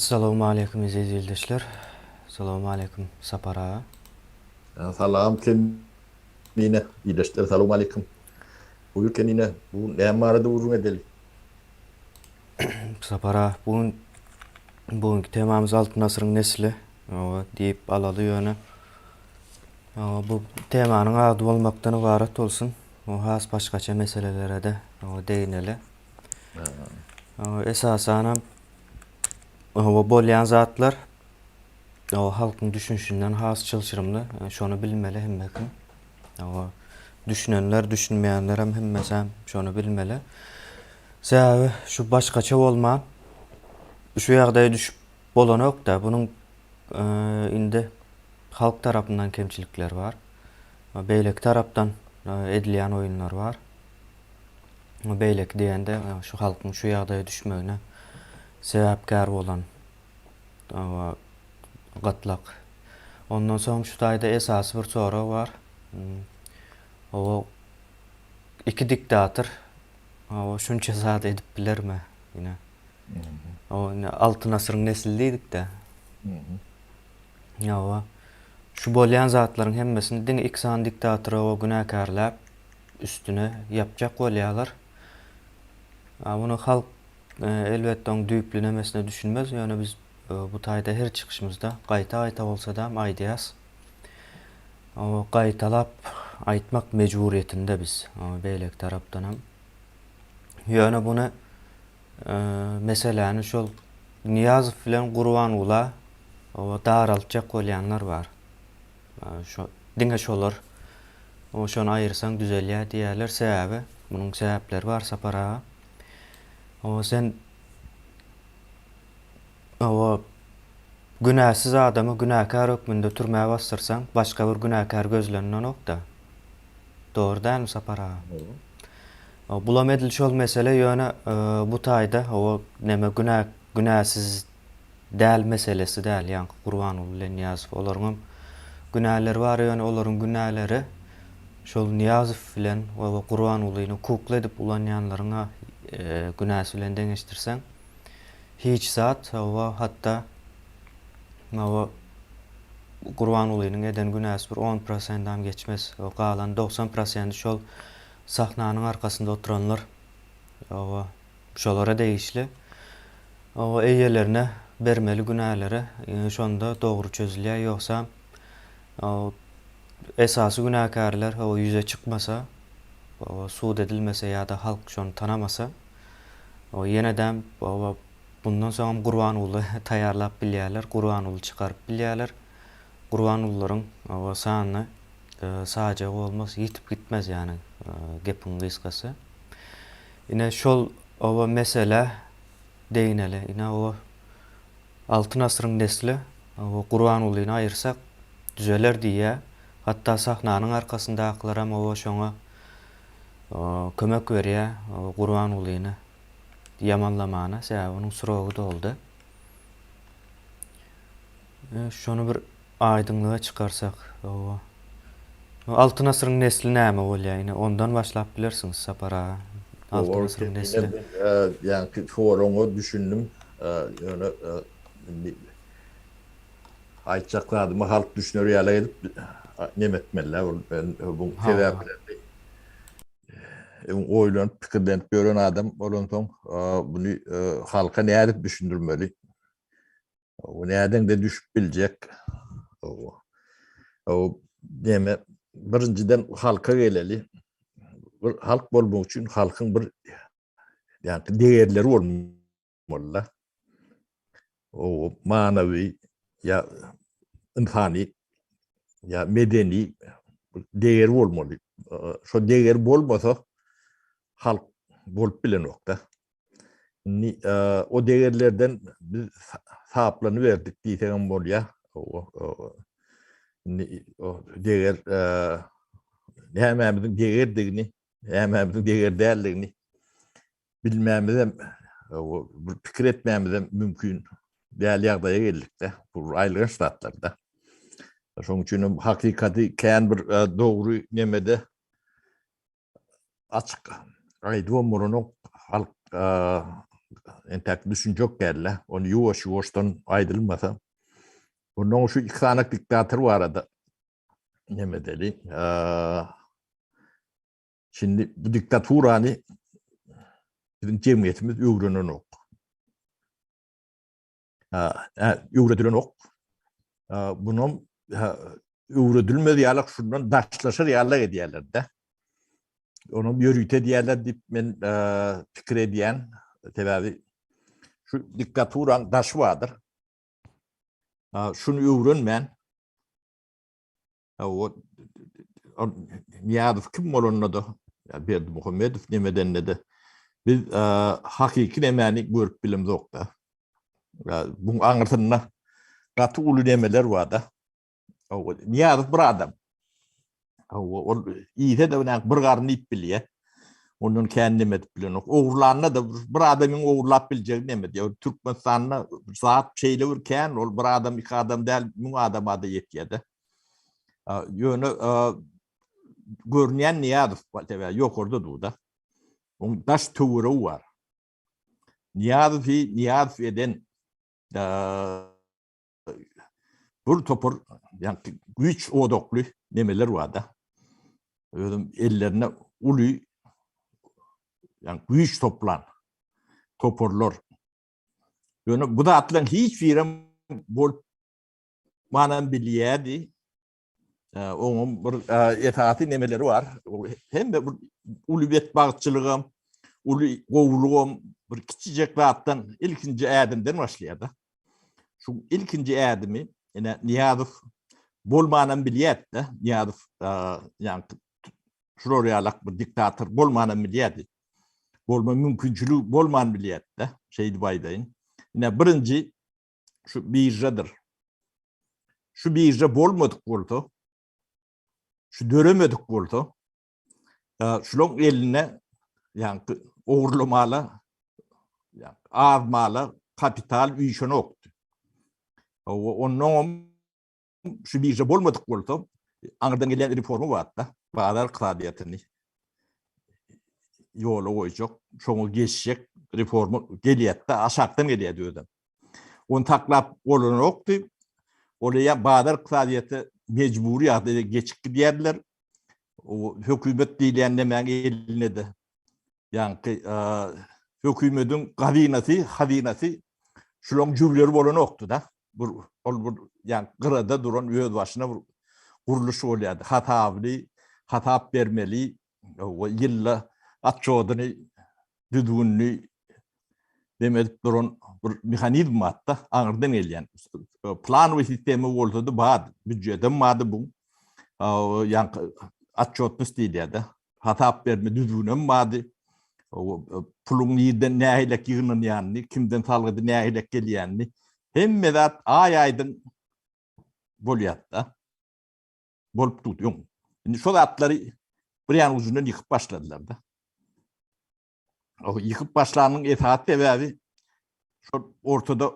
Assalamu alaikum izleyiciler. Assalamu alaikum Sapara. Salam Kenine. İyileştir. Selamun aleyküm. Buyur Kenine. Bu ne mağarada uzun edeli. Sapara bugünkü temamız Altın Asır'ın nesli. O deyip alalı yönü. Bu temanın adı olmaktan ibaret olsun. O has başkaça meselelere de değineli. Esasen o bolyan zatlar o halkın düşünüşünden has çalışırımlı. Şonu bilmeli hemmekin. O düşünenler, düşünmeyenler hem şonu bilmeli. Sebebi şu başkaça olman, şu ýagdaýa düşüp bolanok da bunun indi halk tarapyndan kemçilikler var. Beýlek tarapdan edilýän oýunlar var. Beýlek diýende şu halkyň şu ýagdaýa düşmegine sebäpkär bolan gatlak. Ondan soň şu taýda esasy bir soraw var. O iki diktator o şunça zat edip bilermi ýine? O Altın Asır'ın nesliydik de. Ýa şu bolýan zatlaryň hemmesini diň iksan diktatory o günäkärläp üstüne yapjak bolýarlar. Bunu halk elbetde oň düýplenemesine düşünmez. Ýöne biz bu taýda her çykyşymyzda gaýta bolsa da aýdýas. O gaýtalap aýtmak mejburiýetinde biz beýlek tarapdan hem. Ýöne bunu meseleni şol Niýazow bilen Gurbanulla o daraltjak bolýanlar bar. Şu diňe şolar o şonu aýyrsaň düzelýär diýerler. Sebäbi munyň sebäpleri bar Sapara. O sen o günäsiz adamy günäkär hökmünde türmäge bastyrsaň başga bir günäkär gözlenenok da. Dogry dälmi Sapara? Bulam edil şol mesele ýöne bu taýda o neme günäsiz däl meselesi däl. Ýani Gurbanulla bilen Niýazow olaryň günäleri bar ýöne olaryň günäleri şol Niýazow bilen we Gurbanullyny kukla edip ulanýanlaryňa günäsi bilen deňeşdirseň hiç zat hatda Gurbanullynyň eden günäsi bir 10%dan geçmez. O galan 90% şol sahnanyň arkasynda oturanlar şolara değişli. O eýelerine bermeli günäleri şonda dogry çözülýär ýoksa esasy günäkärler o ýüze çykmasa, o suud edilmese ýa-da halk şonu tanamasa, o ýeneden bundan soň Gurbanulla taýýarlap bilýärler, Gurbanully çykaryp bilýärler. Gurbanullaryň o sanyny saja bolmaz, ýitip gitmez ýani gepiň gysgasy. Ine şol mesele değineli. Ine o Altın Asır'ın nesli o Gurbanullyny aýyrsak düzeler diýe. Hatta sahnanyň arkasyndakylar hem o şoňa kömek berýär Gurbanullyny ýamanlamana, sebäbi onuň suragy da boldy. Şonu bir aýdynlyga çykarsak, Altın Asır'ın nesli näme bolýar? Ondan başlap bilersiňiz Sapara. Altın Asır'ın nesli. Yani forumu düşündüm. Yani aytjaklarymı halk düşünür ýaly edip nemetmeler. Ben bu sebäplerdi. Oýlanyp pikirlenip gören adam bolan soň bunu halka nädip düşündirmeli? O näden de düşüp biljek. O deme birinciden halka geleli. Bir halk bolmak üçin halkyň bir yani değerleri bolmaly. O manawy ya insani ya medeni değer bolmaly. Şo değer bolmasa halk bolup bilenokda. O değerlerden biz sahaplanyberdik diýsem bolýar. O değer nämämiziň değerdigini, nämämiziň değer däldigini bilmämizem, bir pikir etmämizem mümkin däl ýagdaýa geldikde, bu aýlygan ştatlarda. Şoň üçin hakykati kän bir dogry nemede açyk aýdyp bolmagynyň halk entek düşüncek geldi. Onu yuvaştan ayrılmasa. Ondan şu iki tane diktatör var adı. Ne medeli? Şimdi bu diktatörani bizim cemiyetimiz öğrenen ok. Öğretilen ok. Bunun öğretilmedi yalık şundan daşlaşır yalık ediyorlar da. Onun yürüte diyorlar deyip ben fikir ediyen tabi şu diktatörün daşı vardır. Şunu öğrenmen o Niyadov kim olunla da Berdi Muhammedov nemeden ne de biz hakiki nemeni görüp bilimiz yok da. Bunun anlatınına katı ulu nemeler var da. Niyadov bir adam. İyide de bir karnı ip biliyor. Onun kendine edip biliyor. Oğurlarına da bir adamın oğurlap bileceğini demedi. Ya Türkmenistan'la saat şeyle vurken bir adam iki adam değil, bu adam adı yetiyordu. Yönü görünen Niyadov yok orada da. Onun taş tuvuru var. Niyadov eden bir topur yani güç odoklu nemeler var da. Ellerine ulu yani güç toplan topurlar. Yani bu da atlan hiçbir bol manan biliyedi. Onun bir etaati nemeleri var. Hem de bir ulubet bağçılığım, ulu kovuluğum bir küçücek rahattan ilkinci adımdan başlayadı. Şu ilkinci adımı yani Niyadov bol manan biliyedi. Niyadov yani şuraya bir diktatör bol manan biliyedi. Bolma mümkünçülüğü bolman biliyedi. Şeydi baydayın. Yine birinci şu birjadır. Şu birja bolmadık oldu. Şu döremedik oldu. Şunun eline yani uğurlamalı, yani ağırmalı kapital uyuşunu oktu. Onun şu birja bolmadık oldu. Anırdan gelen reformu vardı. Bağlar kısadiyetini yolu koyacak. Şunu geçecek reformu geliyette aşağıdan geliyor diyordum. Onu taklap olunu oktu. Oraya Bağlar kısadiyeti mecburi adı geçik gidiyorlar. O hükümet dileyenlemen eline de. Yani hükümetin hazinesi şunun cümleleri olunu oktu da. Yani kırada duran üyed başına kuruluş oluyordu. Hatap vermeli, yılla atçoğdunu, düdüğünü demedik duran bir mekanizm hatta anırdan gelen. Plan ve sistemi oldu da bağdı. Bütçeden bağdı bu. Yani atçoğdunu istediyordu. Hatap verme düdüğünün bağdı. Pulun yerden ne ahlak yığının yani, kimden salgıdı ne ahlak geliyenni. Hem medat aydın boluyatta. Bolup tutuyor. Şimdi şu atları bir yan ucundan yıkıp başladılar da. O yıkıp başlarının etaati sebebi şu ortada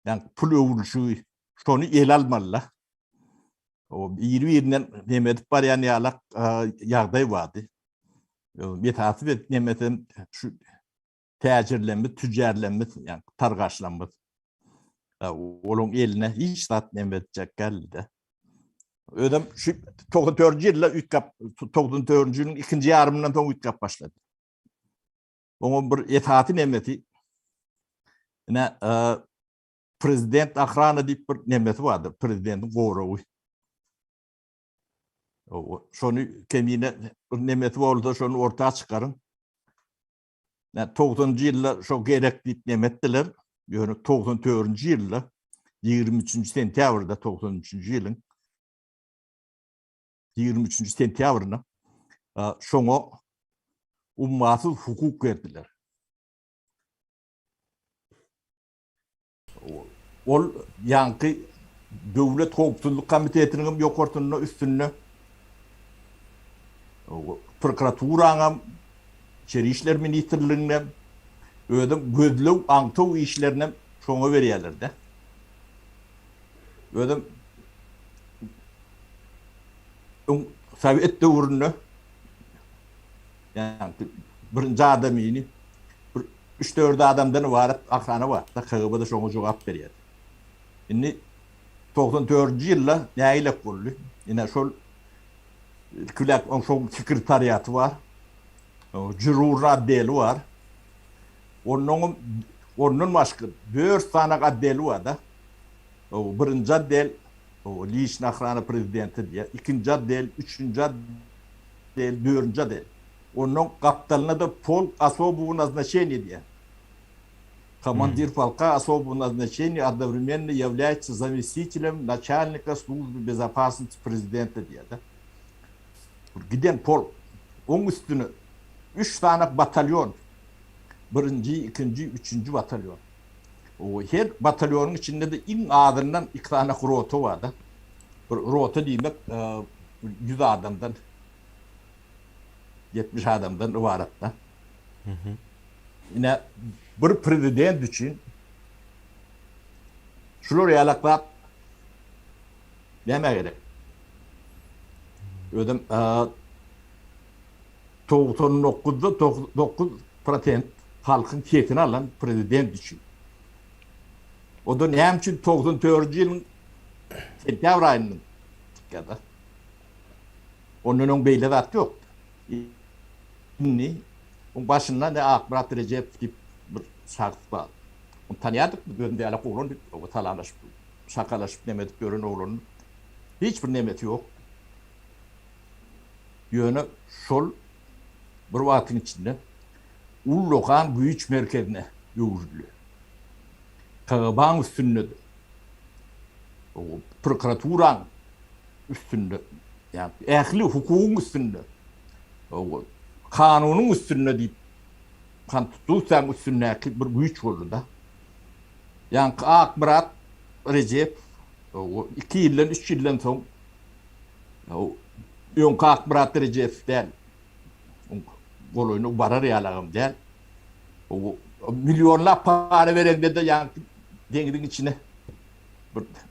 yani pul övülüşü şunu el almalılar. O 20 yerinden Mehmet Baryan yalak yağday vardı. Etaati ve Mehmet'in şu təcirlenme, tüccarlenme yani targaçlanma. Onun eline hiç tat Mehmetcek geldi. Ödem şu 94 yılla 94 yılın ikinci yarımından sonra ütkap başladı. Onun bir etaati nemeti yine prezident akrana deyip bir nemeti vardı. Prezidentin koruğu. Şunu kemiğine bir nemeti oldu, şunu ortaya çıkarın. Yani 90. yılla şu gerek deyip nemettiler. Yani 94. yılla 23. sentyavrda 93. yılın 23. sentyavrına şunu ummatsız hukuk verdiler. Ol yankı devlet hukukçuluk komitetinin yok ortunun üstünde prokuraturana İçeri İşler Ministerliğine ödüm gözlü ankto işlerine şonu veriyorlar da. Ödüm Sovyet devrinde yani birinci adamını 3-4 adamdan ibaret akrana var. Da KGB'de şoňa jogap berýär. Indi 94-nji ýylda näýilek boldy. Ine şol külek şol sekretariaty var. Jurur addeli var. Onun başka 4 tane addeli var da. Birinci addel Liş Nahrana prezidenti diye. İkinci addel, üçüncü addel, dördüncü addel. Onun kaptanına da polk особого назначения diye. Командир полка особого назначения одновременно является заместителем начальника службы безопасности президента diye de. Giden polk. Onun üstüne 3 tane batalyon. Birinci, ikinci, üçüncü batalyon. Her batalyonun içinde de in adından 2 tane rota vardı. Rota demek 100 adamdan 70 adamdan ibaret da. Yine bir prezident için şular yalaklap deme gerek. Ödüm 99% halkın keyfini alan prezident için. O da ne için 94 yılın sentyabr ayının çıkadı. Onun beyle vatı yok. Şimdi onun başında ne Akbarat Recep gibi bir şahıs var. Onu tanıyadık mı? Böyle değerli oğlunu talalaşıp, şakalaşıp nemedik gören oğlunu. Hiçbir nemeti yok. Yönü sol bir vaktin içinde Ullokan güç merkezine yürüdü. KGB'nin üstünde, prokuraturan üstünde, yani ehli hukukun üstünde, kanunun üstünde deyip, konstitusyon üstündeki bir güç oldu da. Yani Akbarat Recep, 2 yıldan 3 yıldan sonra, yok Akbarat Recep değil, golünü barar yalağım değil, milyonlar para veren de yani dengin içine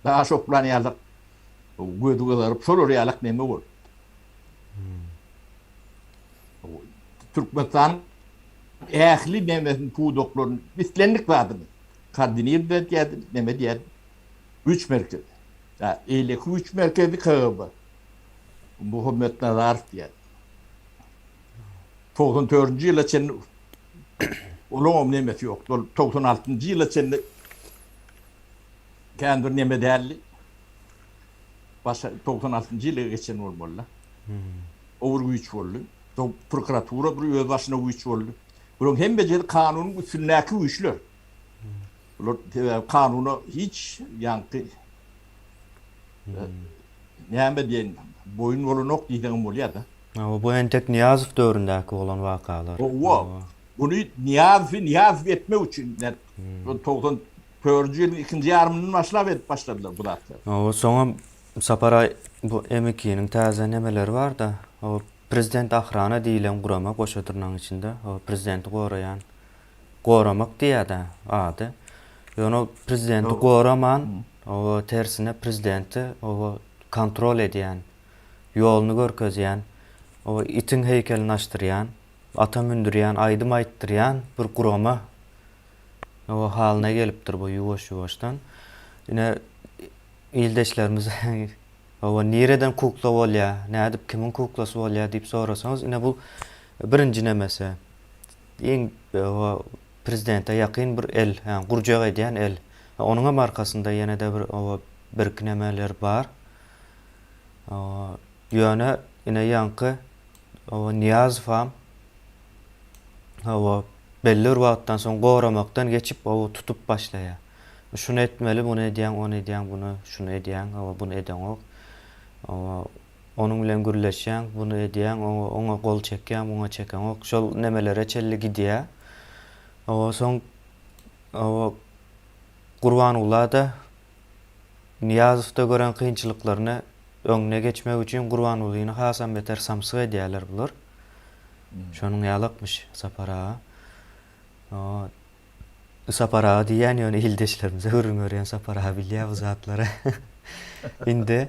daha çok plan yazıp gödü kızarıp sol oraya alak neme olur. Türkmenistan ehli nemesin pudoklarının mislenlik vardı mı? Kardinir de diye neme diye 3 merkez. Ya eyleki 3 merkezi KGB. Muhammed Nazarov diye. 94. yıla çenli Oğlum nemeti yok. 96. yıla çenli kendi neme değerli. Başka 96. yıla geçen olmalı. Over güç oldu. Prokuratura bir öz başına güç oldu. Bunun hem beceri kanunun üstündeki güçler. Kanunu hiç yankı ne diyen boyun yolu nok diyeceğim oluyor da. Bu entek Niyazov dövründeki olan vakalar. Bunu niyaz etme için 94 yılın ikinci yarımının başladılar bu da. Sonra Saparay bu M2'nin taze nemeleri var da o prezident ahrana diýilen gurama goşadyrnyň içinde o prezidenti goramak diýär adı. Ýöne prezidenti goraman o tersine prezidenti o kontrol edýän, ýoluny görkezýän, o itin heykelini açdyrýan, ata mündürýän, aýdym aýtdyrýan bir gurama o halyna gelipdir bu ýuwaş-ýuwaşdan. Ine ildeşlerimiz o nereden kukla bolýar, nädip kimin kuklasy bolýar diýip sorasaňyz, ine bu birinji nemesi. Eň prezidente ýakyn bir el, yani gurjak edýän el. Onuň arkasynda ýene-de bir nemeler bar. Ýöne ine ýankı Niyazov belli bir wagtdan soň goramakdan geçip tutup başlaýar. Şunu etmeli, bunu edýän, onu edýän, bunu şunu edýän, bunu edýän ok. Onun bilen gürleşýän, bunu edýän, oňa gol çekýän, oňa çeken ok. Şol nemelere çelli gidýär. Soň Gurbanullah da Niyazowda gören kynçylyklaryny öňüne geçmek üçin Gurbanullahyny hasam beter samsyk edýärler bular. Şonuň ýalakmyş Sapara. Sapara diýen ýöne ildeşlerimize hürmörýän Sapara bilýär bu zatlara. Indi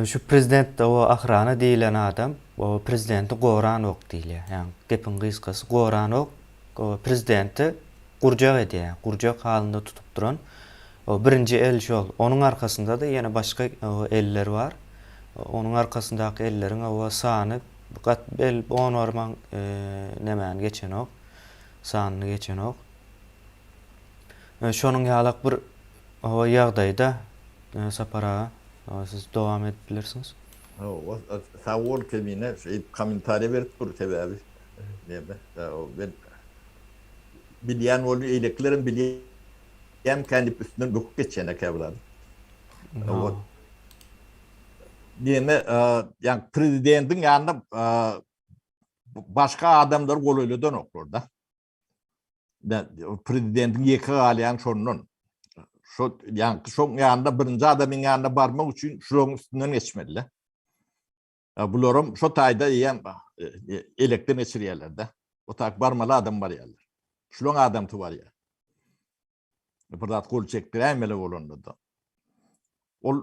şu prezident ahrana diýilen adam, o prezidenti Goranok diýilýär. Yani gepin gysgasy Goranok o prezidenti gurjak edýär. Gurjak halynda tutup duran o birinji el şol. Onun arkasında da ýene başga eller bar. Onun arkasındaky elleriň o sany gat bel 10 orman nämäni geçen ok. Sanyny geçen ok. Şonuň ýalak bir o ýagdaýda sapara siz dowam edip bilersiňiz. Sağ ol kemine komentary berip dur sebäbi. Näme? Ben bilýän ol eýleklerim bilýän kendi üstünden büküp geçen ekebler. Näme? Yani prezidentin ýanynda başka adamlar golöýleden oklarda. Prezidentin ýeki galyan şonun. Şo yani şoň ýanynda birinji adamyň ýanyna barmak üçin şoň üstünden geçmeli. Bularam şo taýda ýen elekden geçirýärler. O tak barmaly adam bar ýalar. Şoň adam tu bar ýa. Birdat gol çekdirämeli bolanda da. Ol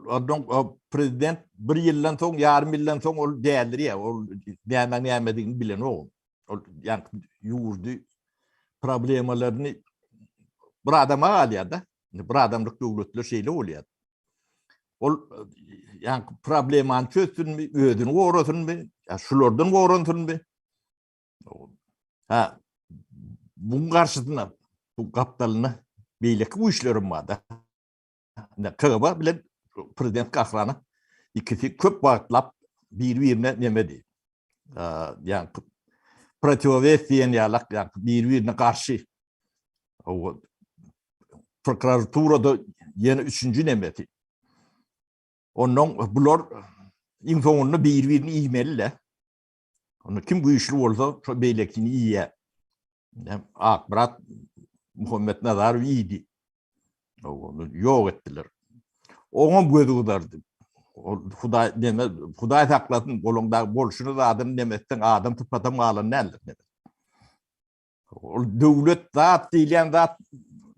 prezident bir ýyldan soň, ýarym ýyldan soň ol däldir ýa, ol näme bilen o. Ol ýani ýurdy problemalaryny bir adama alýar-da. Bir adamlyk döwletler şeýle bolýar. Ol ýani problemany çözsünmi, özüni gorasunmy, ýa şulardan goransunmy? Ha, bunun garşysyna bu gapdalyny beýleki bu işlerim barda. KGB bilen prezident kahrany ikisi köp wagtlap bir-birine näme diýip. Ýani protivovес diýen ýalak, ýani bir-birine garşy. O prokuraturada ýene üçünji nämeti. Onuň bular infowny bir-birini iýmeliler. Onu kim bu işli bolsa şo beýlekini iýýär. Akbarat Muhammed Nazarov iýdi. Onu ýok etdiler. Oňa gözi gydardy. Hudaý deme, Hudaý saklasyn, golundaky bolşuny da adam demekden adam typatam galan näler. O döwlet zat diýilen zat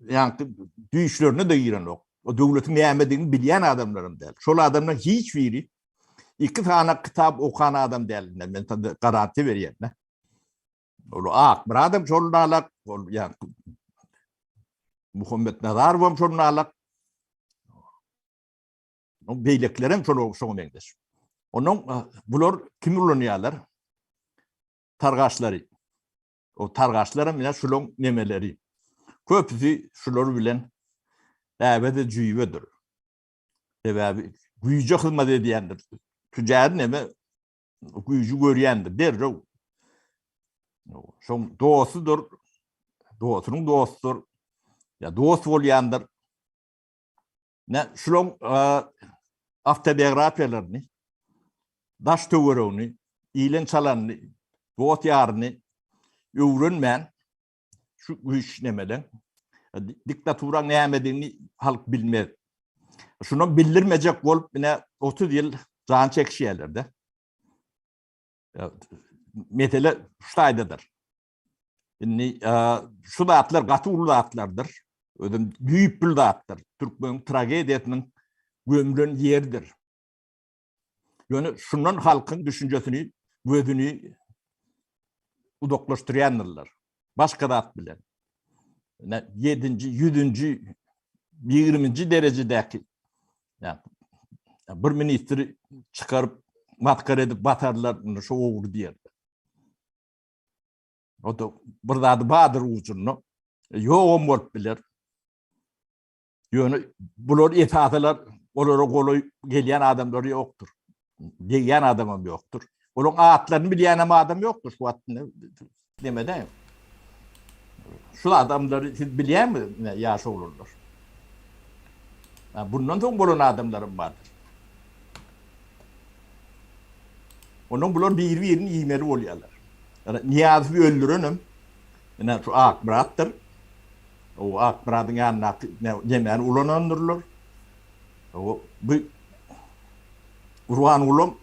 ýani düýşlerini de ýeren ok. O döwletiň nämedigini bilýän adamlarym däl. Şol adamlar hiç biri iki tane kitap okan adam däl. Men garanti berýän. Ol bir adam şolda alak, ýani Muhammed Nazarov şolda alak. O beýleklerim şol meňdeş. Onuň bular kim ulanýarlar? Targaçlary. O targaçlarym bilen şolaň nemeleri. Köpüsi şular bilen äbede jüýbedir. Sebäbi güýje hyzmat edýändir. Tüjär neme güýjü görýändir. Derre. Şoň dostudur. Dostunyň dostudur. Ya dost bolýandyr. Ne şolaň awtobiografiýalaryny, daş töweregiňi, iýlen çalanyny, dost ýaryny öwrenmän şu güýç nemeden diktatura nämedigini halk bilmez. Şunu bildirmejek bolup mine 30 ýyl jan çekişýärler-de. Mesele şu taýdadyr. Inni şu zatlar gaty ulu zatlardyr. Ödüm büyük bir zatlar. Türkmen tragediýasynyň gömülen ýerdir. Ýöne şundan halkyň düşünjesini, gözüni udaklaşdyrýanlar. Başka zat bilen. 7-nji, 100-nji, 20-nji derejedäki bir ministri çıkarıp matkar edip batarlar şu oğru diýer. O da bir zady badyr uçunny ýogum bolup biler. Ýöne bular etatylar, olara goly gelýän adamlar ýokdur. Diýen adamam ýokdur. Olaň atlaryny bilýän adam ýokdur şu wagtda. Demeden. Şu adamları siz bilýärmi ýaşa olurlar? Bundan soň bolan adamlarym bardyr. Onuň bular bir-birini iýmeli bolýarlar. Niýazy öldürenim. Ene şu Akbaratdyr. O Akbaratyň ýanyna näme ulanandyrlar. O bu Urwan ulum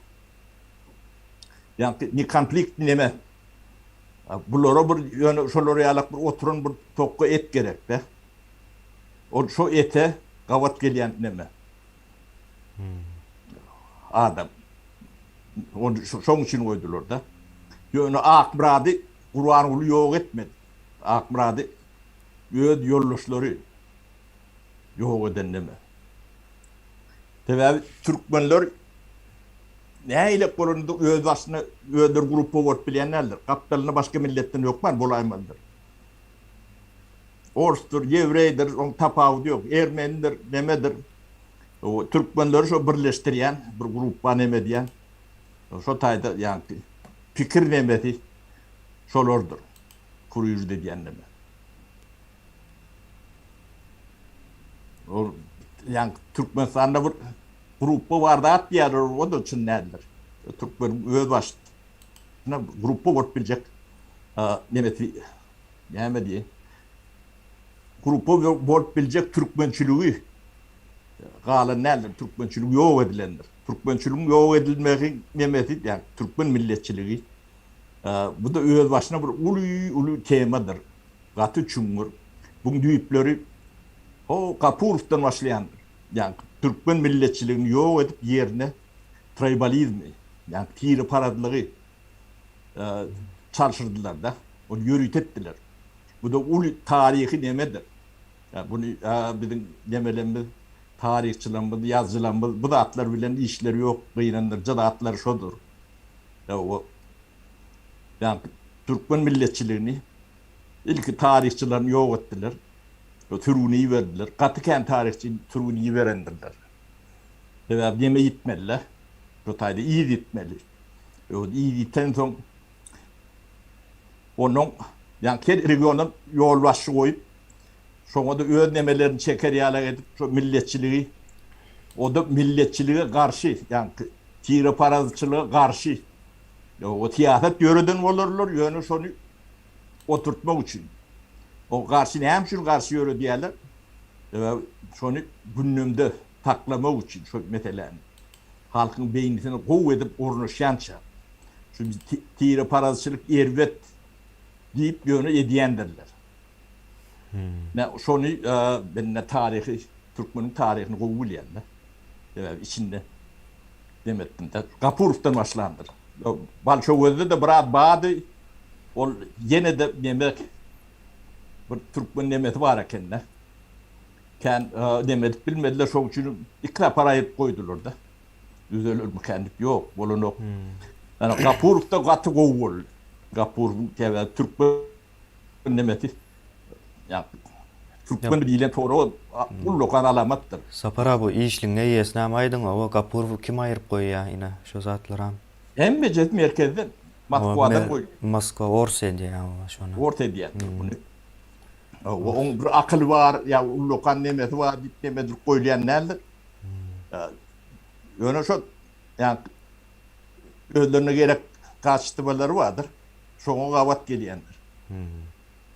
ýani ni konflikt näme? Bulara bir ýöne şolary ýalak bir oturun bir tokga et gerek-de. O şu ete gawat gelýän näme? Adam. Onu şoň üçin goýdular da. Ýöne Akbarady Urwan uly ýok etmedi. Akmurady öz yoldaşları yok edenleme. Tabii Türkmenler ne ile korundu öz başına öldür grubu vot bilenlerdir. Kaptalını başka milletten yok var bulaymandır. Orstur, Yevreydir, on tapağı yok. Ermenidir, nemedir. O Türkmenleri şu birleştiren bir grupa neme diyen. Şu tayda yani fikir nemeti şolordur. Kuruyucu dediyen neme. O yani Türkmenistan'da bir grubu vardı at diyorlar o da için nedir? Türkmen öz başına grubu vot bilecek nemeti neme diye. Grubu vot bilecek Türkmençiliği galan nedir? Türkmençilik yok edilendir. Türkmençiliğin yok edilmeyi nemeti yani Türkmen milletçiliği. Bu da öz başına bir ulu temadır. Katı çumur. Bunun düyüpleri o Kapurov'tan başlayandır. Yani Türkmen milletçiliğini yok edip yerine tribalizmi, yani tiri paradlığı çalışırdılar da. Onu yürütettiler. Bu da ulu tarihi nemedir. Yani bunu bizim nemelerimiz tarihçilerimiz, yazıcılarımız, bu da atlar bilen işleri yok. Kıyınandırca da atlar şodur. Yani Türkmen milletçiliğini ilk tarihçilerini yok ettiler. Türuniyi verdiler. Katıken tarihçi Türuniyi verendirler. Ve deme gitmeliler. Rotayda iyi gitmeli. İyi gitten son onun yani kendi regionun yol başı koyup sonra da önlemelerini çeker yalan edip şu milletçiliği o da milletçiliğe karşı yani tire parazcılığa karşı o tiyaret yöreden olurlar yönü sonu oturtmak için. O karşı ne hem şu karşı yörü diyorlar. Sonu gündemde taklamak için şu metelen halkın beynini kuvvedip ornaşança. Şu tire parazcılık ervet deyip yönü ediyendirler. Ne sonu benimle tarihi Türkmen'in tarihini kovulayanlar. İçinde demettim de Kapurov'tan başlandır. Balçovuz'da da biraz bağdı. O yine de yemek bir Türkmen nemeti var kendine. Nemet bilmediler çok için ikna parayı koydular da. Üzülür mü kendik yok. Bolun yok. Yani Kapurov'da katı kovul. Kapurov Türkmen nemeti yani Türkmen bilen doğru bu lokal alamattır. Sapara bu işliğin ne yesnam aydın o Kapurov'u kim ayırıp koyuyor yine şu zatlaram. Hem meclis merkezden Moskva'dan koy. Moskva Orsen diye ama şuna. Orta diye. Onun bir akıl var ya lokal nemeti var nemeti koyulayan nedir? Öyle şu yani öllerine gerek kaçtımaları vardır. Sonra gavat geliyendir.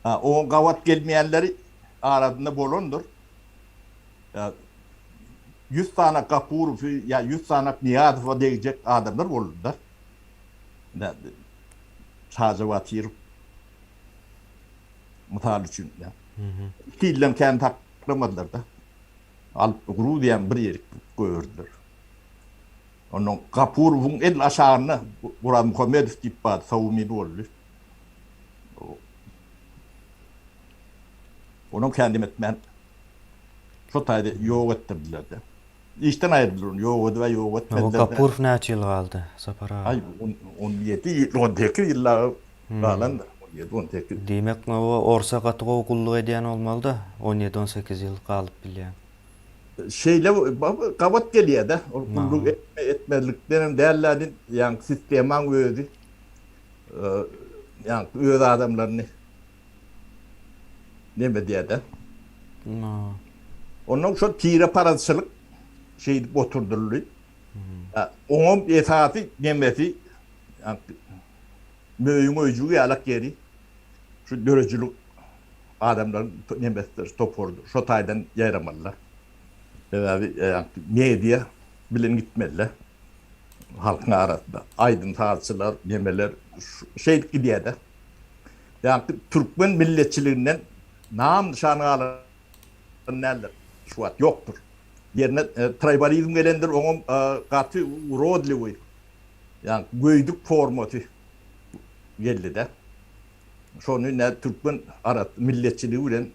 O gavat gelmeyenleri aradığında bolondur. 100 tane Kapurov ya 100 tane Niyazov diyecek adamlar olurlar. Sadece vatir mutal için ya. İki ilden kendi taklamadılar da. Alıp guru diyen bir yeri gördüler. Onun Kapurov'un en aşağına Burhan Muhammedov tipi savunmayı oldu. Onun kendim etmen şu tayda yok ettirdiler de. İşten ayırdılar onu. Yok ve yok etmediler. O Kapurov ne yıl kaldı Sapara? Ay 17 18 yıllar kalan 17 18. Demek o orsa katı okulluğu ediyen olmalı da 17-18 yıl kalıp bilen. Şeyle kavat geliyor da. O kulluk etmediklerin değerlerin yani sisteman ödü. Yani ödü adamlarını ne mi diye de. Onun şu tire parasızlık şey oturduruluyor. Onun esası nemeti yani mühim oyuncuyu yalak yeri şu döröcülük adamların nemetidir, topordur. Şu taydan yayramalılar. Yani medya bilen gitmeliler. Halkın arasında. Aydın tartışılar, yemeler şey gidiyor da. Yani Türkmen milletçiliğinden nam nişanı alan neler? Şu an yoktur. Yerine tribalizm gelendir, onun katı rodli yani göydük formatı geldi de. Şonu ne Türkmen arat milletçiliği bilen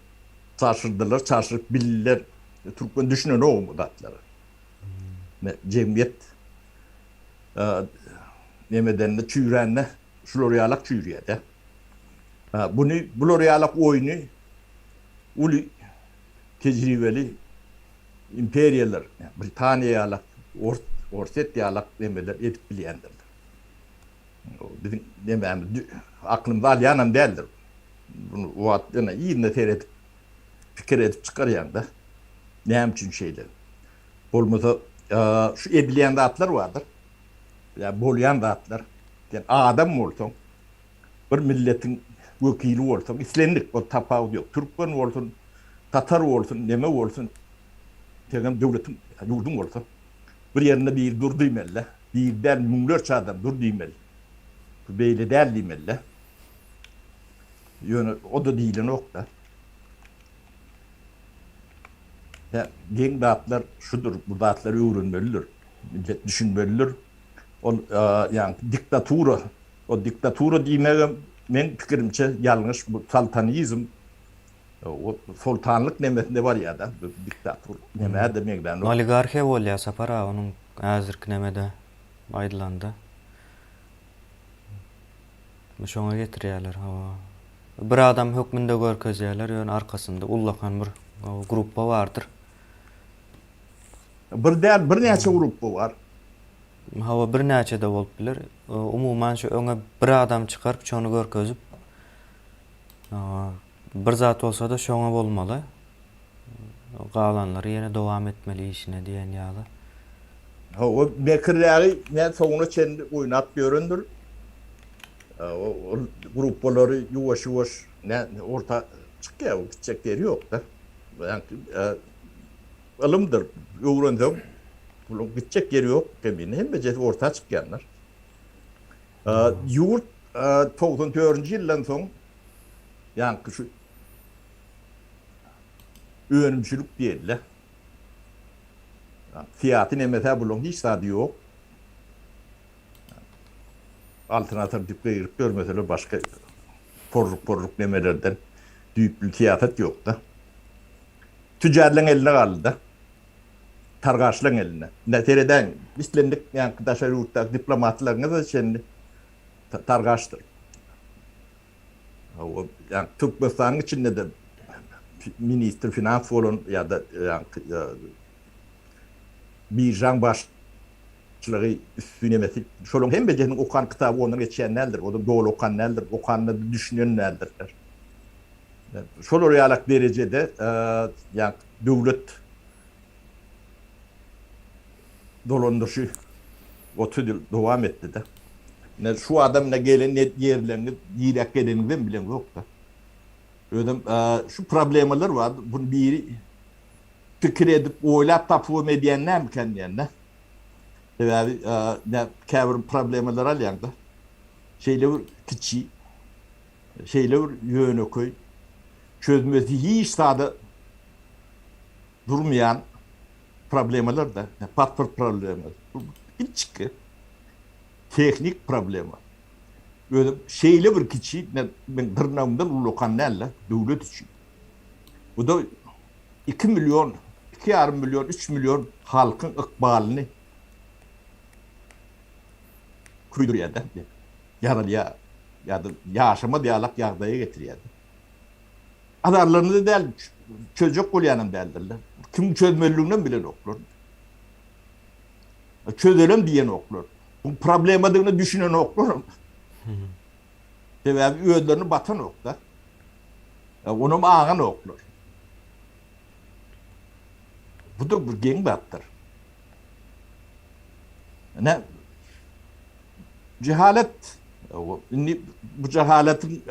çarşırdılar, çarşırıp bilirler. Türkmen düşünen o mu datları. Ne cemiyet nemedenle çüyrenle şloriyalak çüyriyede. Bunu bloriyalak oyunu ulu tecrübeli imperiyalar, yani Britanya'yalak, Orsetya'lak nemeler edip bilendirler. Bizim demem aklımda alyanan değildir. Bunu o atlığına iyi neter edip fikir edip çıkarayan da ne için şeyler. Olmasa şu edilen dağıtlar vardır. Yani bolyan dağıtlar. Yani adam mı olsun, bir milletin vekili olsun, İslendik o tapağı yok. Türkmen olsun, Tatar olsun, neme olsun, tegem devletin, yurdum olsun. Bir yerine bir dur deymeli. Bir der mümler çağdan dur deymeli. Beyle der deymeli. Yani o da değil nokta. Ya, gen dağıtlar şudur, bu dağıtları öğrenmelidir. Millet düşünmelidir. O, yani diktatura, o diktatura diyemem, men fikrimce yanlış, bu saltanizm, o sultanlık nemesinde var ya da, diktatur nemeye demekten o. Oligarxiya bolýar sapara onun häzirki nemede aýdylanda. Şoňa getirýärler. Bir adam hökmünde görkezýärler, ýöne arkasynda ullakan bir gruppa bardyr. Bir neçe grup var. Hawa bir näçe de bolup biler. Umuman şu öňe bir adam çykaryp şonu görkezip bir zat bolsa da şoňa bolmaly. Galanlary ýene dowam etmeli işine diýen ýaly. O mekirleri ne soňuna çendi oýnap göründür. O grupları yuvaş yuvaş ne orta çıkıyor, gidecekleri yok da. Yani alımdır, öğrendim. Bunun gidecek yeri yok demeyine. Hem beceri orta çıkayanlar. Yurt 94. yıldan son yani şu öğrenimçilik değil. Fiyatı ne mesela bunun hiç tadı yok. Alternatif kıyırıp görmeseler başka porluk nemelerden büyük bir kıyafet yok da. Tüccarlığın eline kaldı da. Targaçlığın eline. Netereden İslendik yani kıdaşa yurtta diplomatlarına da şimdi targaçtır. Yani Türkmenistan içinde de minister finans olan ya da yani bir jan başlığı üstünemesi. Şolun hem becenin okan kitabı ondan geçen neldir? O da doğru okan neldir? Okanla düşünen neldirler? Yani şol orayalak derecede yani devlet dolandırışı 30 yıl devam etti de. Ne şu adam ne gelen ne yerlerini yiyerek geleninden bile yok da. Öyle şu problemler var. Bunu biri fikir edip oylap tapıyorum ediyenler mi kendilerine? Yani ne kavram problemler alyan da. Şeyler küçük, şeyler yönü koy. Çözmesi hiç sağda durmayan problemler de. Patpır problemler. Hiç teknik problemi. Böyle şeyle bir kişi ben tırnağımdan ulukanlarla devlet için. Bu da 2 milyon, 2,5 milyon, 3 milyon halkın ikbalini kuyduruyor da. Ya da yaşama diyalak yardaya getiriyor. Adarlarını da değil, çocuk olyanın değildirler. Kim çözmeliğinden bile okur. Çözelim diyen okur. Bu problem adını düşünen okur. Ve üyelerini batan okur. Onun ağın okur. Bu da bir gen battır. Ne? Cehalet. Bu cehaletin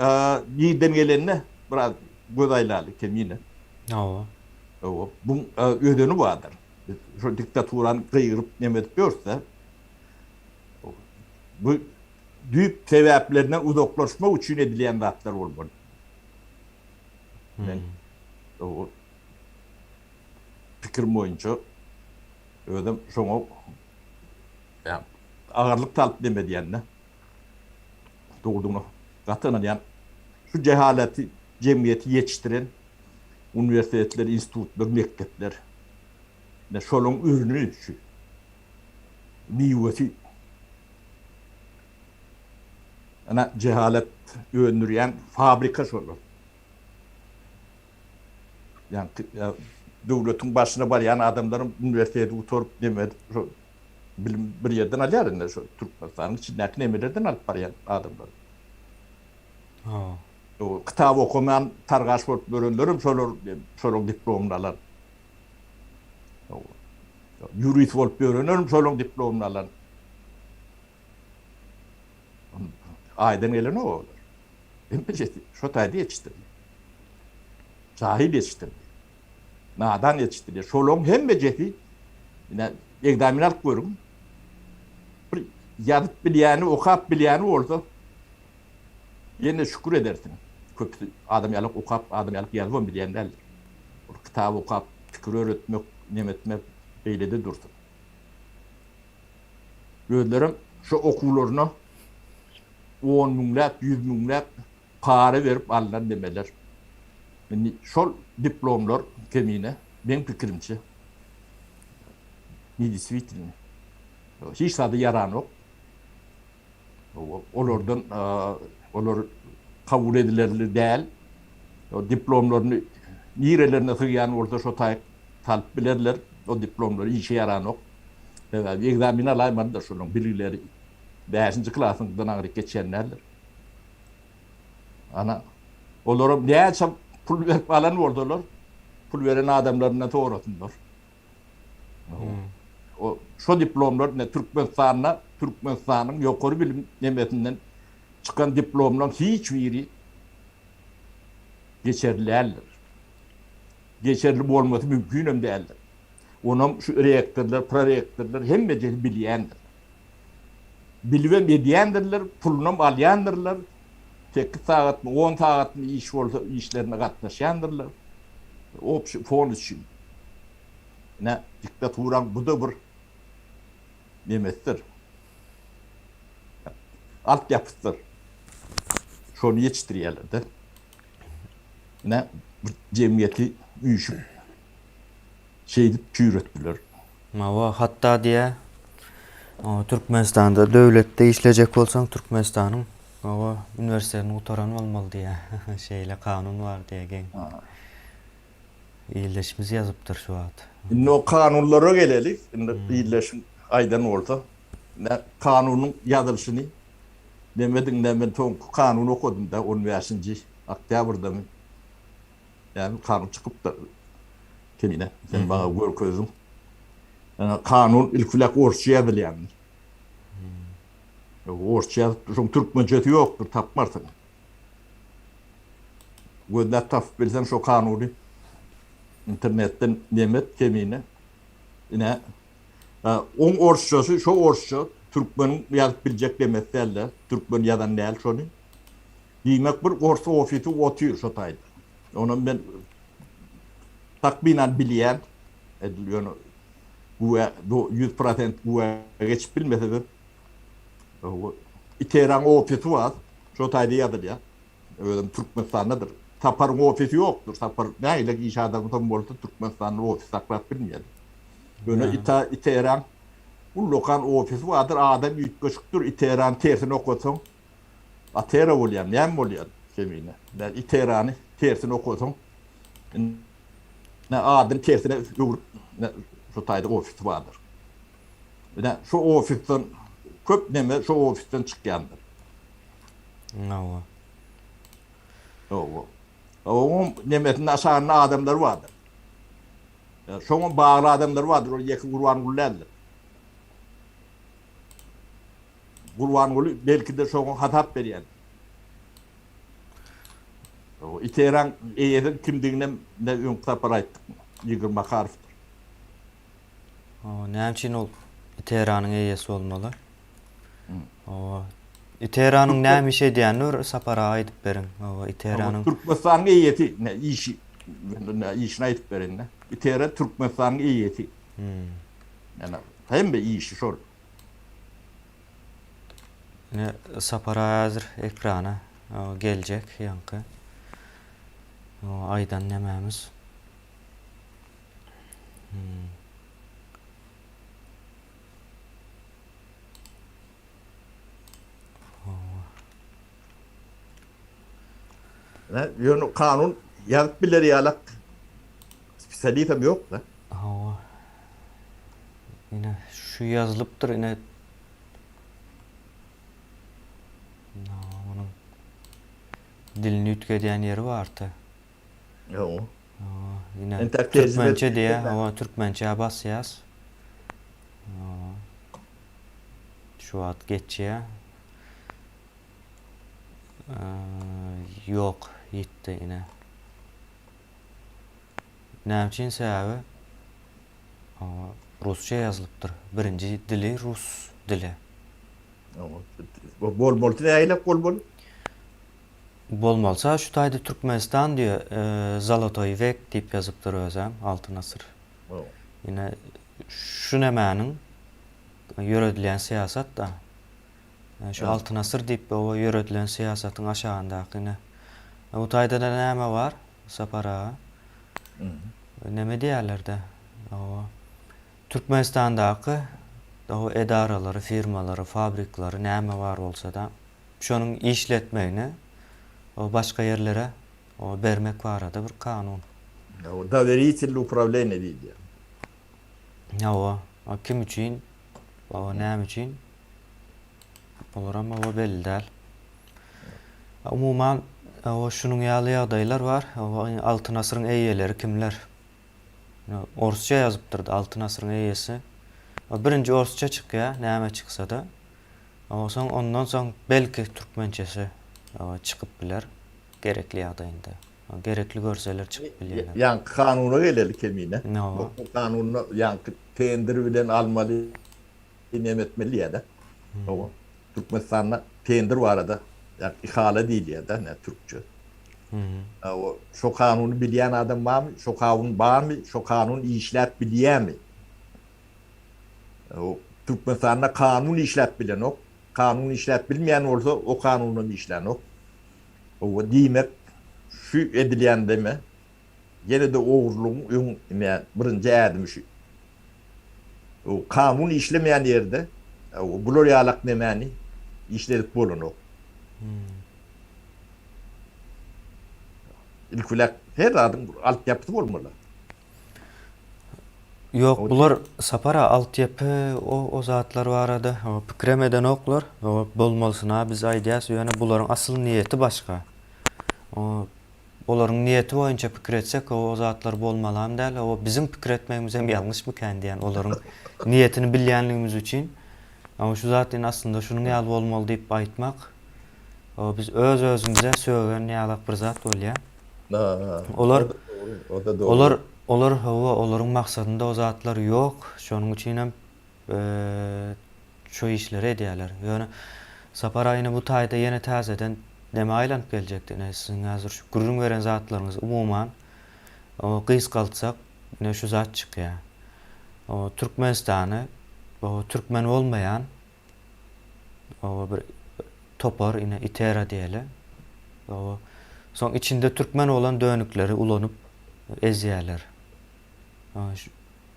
iyi dengelerine biraz godaylalı kemine. Bunun ödeni vardır. Şu diktaturan kıyırıp nemet görse bu büyük sebeplerinden uzaklaşma için edilen vaatler olmalı. Ben o fikrim boyunca ödem şunu yani ağırlık talep demediyenle doğduğunu katına yani şu cehaleti, cemiyeti yetiştiren üniversiteler, institutlar, mektepler. Ne şolun ürünü şu. Meyvesi. Ana cehalet öndüren fabrika şolun. Yani devletin başına barayan adamların üniversitede oturup demedi. Bilim bir yerden alıyorlar şu Türkmenistan'ın içindeki nemelerden alıp barayan adamlar. Ha. O kitap okumayan targaş bolup bölünlerim şolun diplomlalar. Yürüyüt bolup bölünlerim şolun diplomlalar. Aydan gelen o olur. Şu tayda yetiştirdi. Cahil yetiştirdi. Nadan yetiştirdi. Şolun hem beceti yine egdaminal görüm. Bir yazıp biliyani, okap biliyani olsa yine şükür edersin. Köpü adam yalık okap, adam yalık yazmam bileyen derler. Kitabı okap, fikir öğretmek, nemetmek beylede dursun. Gözlerim şu okullarına 10 minglap, 100 minglap para verip alınan demeler. Yani şol diplomlar kemine, benim fikrimce, nidisi vitrini. Hiç tadı yaran yok. Onlardan, onlar kabul edilerli değil. O diplomlarını nirelerine sığıyan orada şu talip bilirler. O diplomları işe yaran yok. Evet, egzamin alaymadı da şunun bilgileri. 5. klasından ağrı geçenlerdir. Ana, onlara ne açam pul verip alan oradalar. Pul veren adamlarına doğrasınlar. O şu diplomlar ne Türkmenistan'ın yukarı bilim nemetinden çıkan diplomlar hiçbiri geçerli değildir. Geçerli olması mümkün değildir. Onun şu reaktörler, proreaktörler hem beceri bilyendir. Bilmem ediyendirler, pulunum alıyandırlar. 8 saat mi, 10 saat mi iş olsa işlerine katlaşıyandırlar. O fon için. Ne diktaturan bu da bir demektir. Altyapıdır. Şunu yetiştiriyorlar da. Ne cemiyeti uyuşup çürüttüler. Ama hatta diye Türkmenistan'da devlette işleyecek olsan Türkmenistan'ın üniversitelerini otaran olmalı diye şeyle kanun var diye gen. İyileşimizi yazıptır şu an. Şimdi o kanunlara gelelim. Şimdi iyileşim aydan orta. Ne kanunun yazılışını demedim ben kanunu okudum da 15. Oktyabır'da mı? Yani kanun çıkıp da kendine sen bana gör közüm. Yani kanun ilk Orçça yazılıyor. Orçça Türkmencesi yoktur tapmarsın. Gözler tap bilsen şu kanunu internetten demet kemine yine on Orççası şu Orçça Türkmen yazıp bilecek demet derler. Türkmen yazan değil şunu. Demek bir Orçça ofisi otuyor şu tayda. Onun ben takminen bilen ediliyor. Bu 100% bu geçip bilmese de İteran ofisi var. Şu tayda yazılıyor. Öyle Türkmenistan'dadır. Tapar'ın ofisi yoktur. Tapar neyle iş adamı tam orta Türkmenistan'ın ofisi saklat bilmeyelim. Böyle İteran bu lokal ofisi vardır. Adam yütküçüktür. İteran tersini okusun. Atera oluyor. Ne mi oluyor? Kemine. İteran'ı tersini okusun. Ne adam tersine şu tayda ofisi vardır. Ne şu ofisten köp neme şu ofisten çıkandır. No. O nemetin aşağında adamlar vardır. Şoňa bağlı adamlar vardır. O ýeki Gurbangulylar. Gurbanguly belki de şoňa hatap berýär. O İteran eýesin kimdigine ne öňkapar aýtdyk. Ýigir Makarovdyr. Näçin ol Teheranyň eýesi bolmaly? Teheranyň näme işe diýänler sapara aýdyp berin. Teheranyň Türkmenistanyň eýeti ne işi işine aýdyp berin. Teheran Türkmenistanyň eýeti. Yani hem de işi şol. sapara hazır ekrana o gelecek yankı. O aydan nememiz. Yönü kanun yazıp bilir yalak. Spesialitem yok da. O yine şu yazılıptır yine onun dilini ütkediyen yeri vardı. Yok. Yine Entek Türkmençe tecrübe diye ettim ben. ama Türkmençe bas yaz. Şu ad geçiyor. Yok gitti yine. Ne için sebebi? Rusça yazılıptır. Birinci dili Rus dili. Bol bol tine aylak bol bol. Bolmalsa şu tayda Türkmenistan diyor. Zalotoy vek deyip yazıptır özem. Altın asır. Yine şu nemenin yürütülen siyasat da şu altın asır deyip o yürütülen siyasatın aşağındaki yine. O tayda da neme var? Sapara. Neme diyorlar o Türkmenistan'daki o edaraları, firmaları, fabrikları neme var olsa da şunun işletmeyini o başka yerlere o vermek var da bir kanun. Доверительное управление дейді. Ya o kim için o ne için olur ama o belli değil. Umuman o şunun yağlı adaylar var. O altın asırın eyyeleri kimler? Orsça yazıptırdı altın asırın eyyesi. O birinci Orsça çıkıyor, neme çıksa da. Ondan sonra belki Türkmençesi çıkıp bilir. Gerekli adayında. Gerekli görseler çıkıp bilirler. Yani kanuna gelelim kemiğine. No. Bu kanunu yani tendir bilen almalı nimetmeli ya da. O Türkmenistan'da tendir var da. Yani ihale değil ya da ne Türkçe. O şu kanunu bilen adam var mı? Şu kanun var mı? Şu kanun işlet biliyor mi? O Türkmenistan'da kanun işlet bilen o. Kanun işlet bilmeyen olsa o kanunu işlen o. O demek şu edilen deme. Gene de oğurluğun yani birinci adım şu. O kanun işlemeyen yerde o bloriyalak demeni işledip bolun o. İlk ulak her adım altyapısı olmalı. Yok bular sapara altyapı o zatlar var arada. O pikremeden oklar. O bolmalısına biz aydiyası yani buların asıl niyeti başka. O onların niyeti boyunca pikir etsek o zatlar bolmalı hem değil. O bizim pikir etmemiz hem yanlış mı kendi yani onların niyetini bilyenliğimiz için. Ama şu zaten aslında şunun yal olmalı deyip aytmak. O biz öz özümüze söyleyen yalak bir zat oluyor. Olar O da doğru. onların maksadında o zatlar yok. Şunun için hem şu işleri ediyorlar. Yani Sapara yine bu tayda yine tazeden neme aylanıp gelecekti. Yine sizin hazır şu gururun veren zatlarınız umuman o kıyız kaltsak yine şu zat çıkıyor. O Türkmenistan'ı o Türkmen olmayan o bir topar yine itera diyelim. O son içinde Türkmen olan dönükleri ulanıp eziyorlar.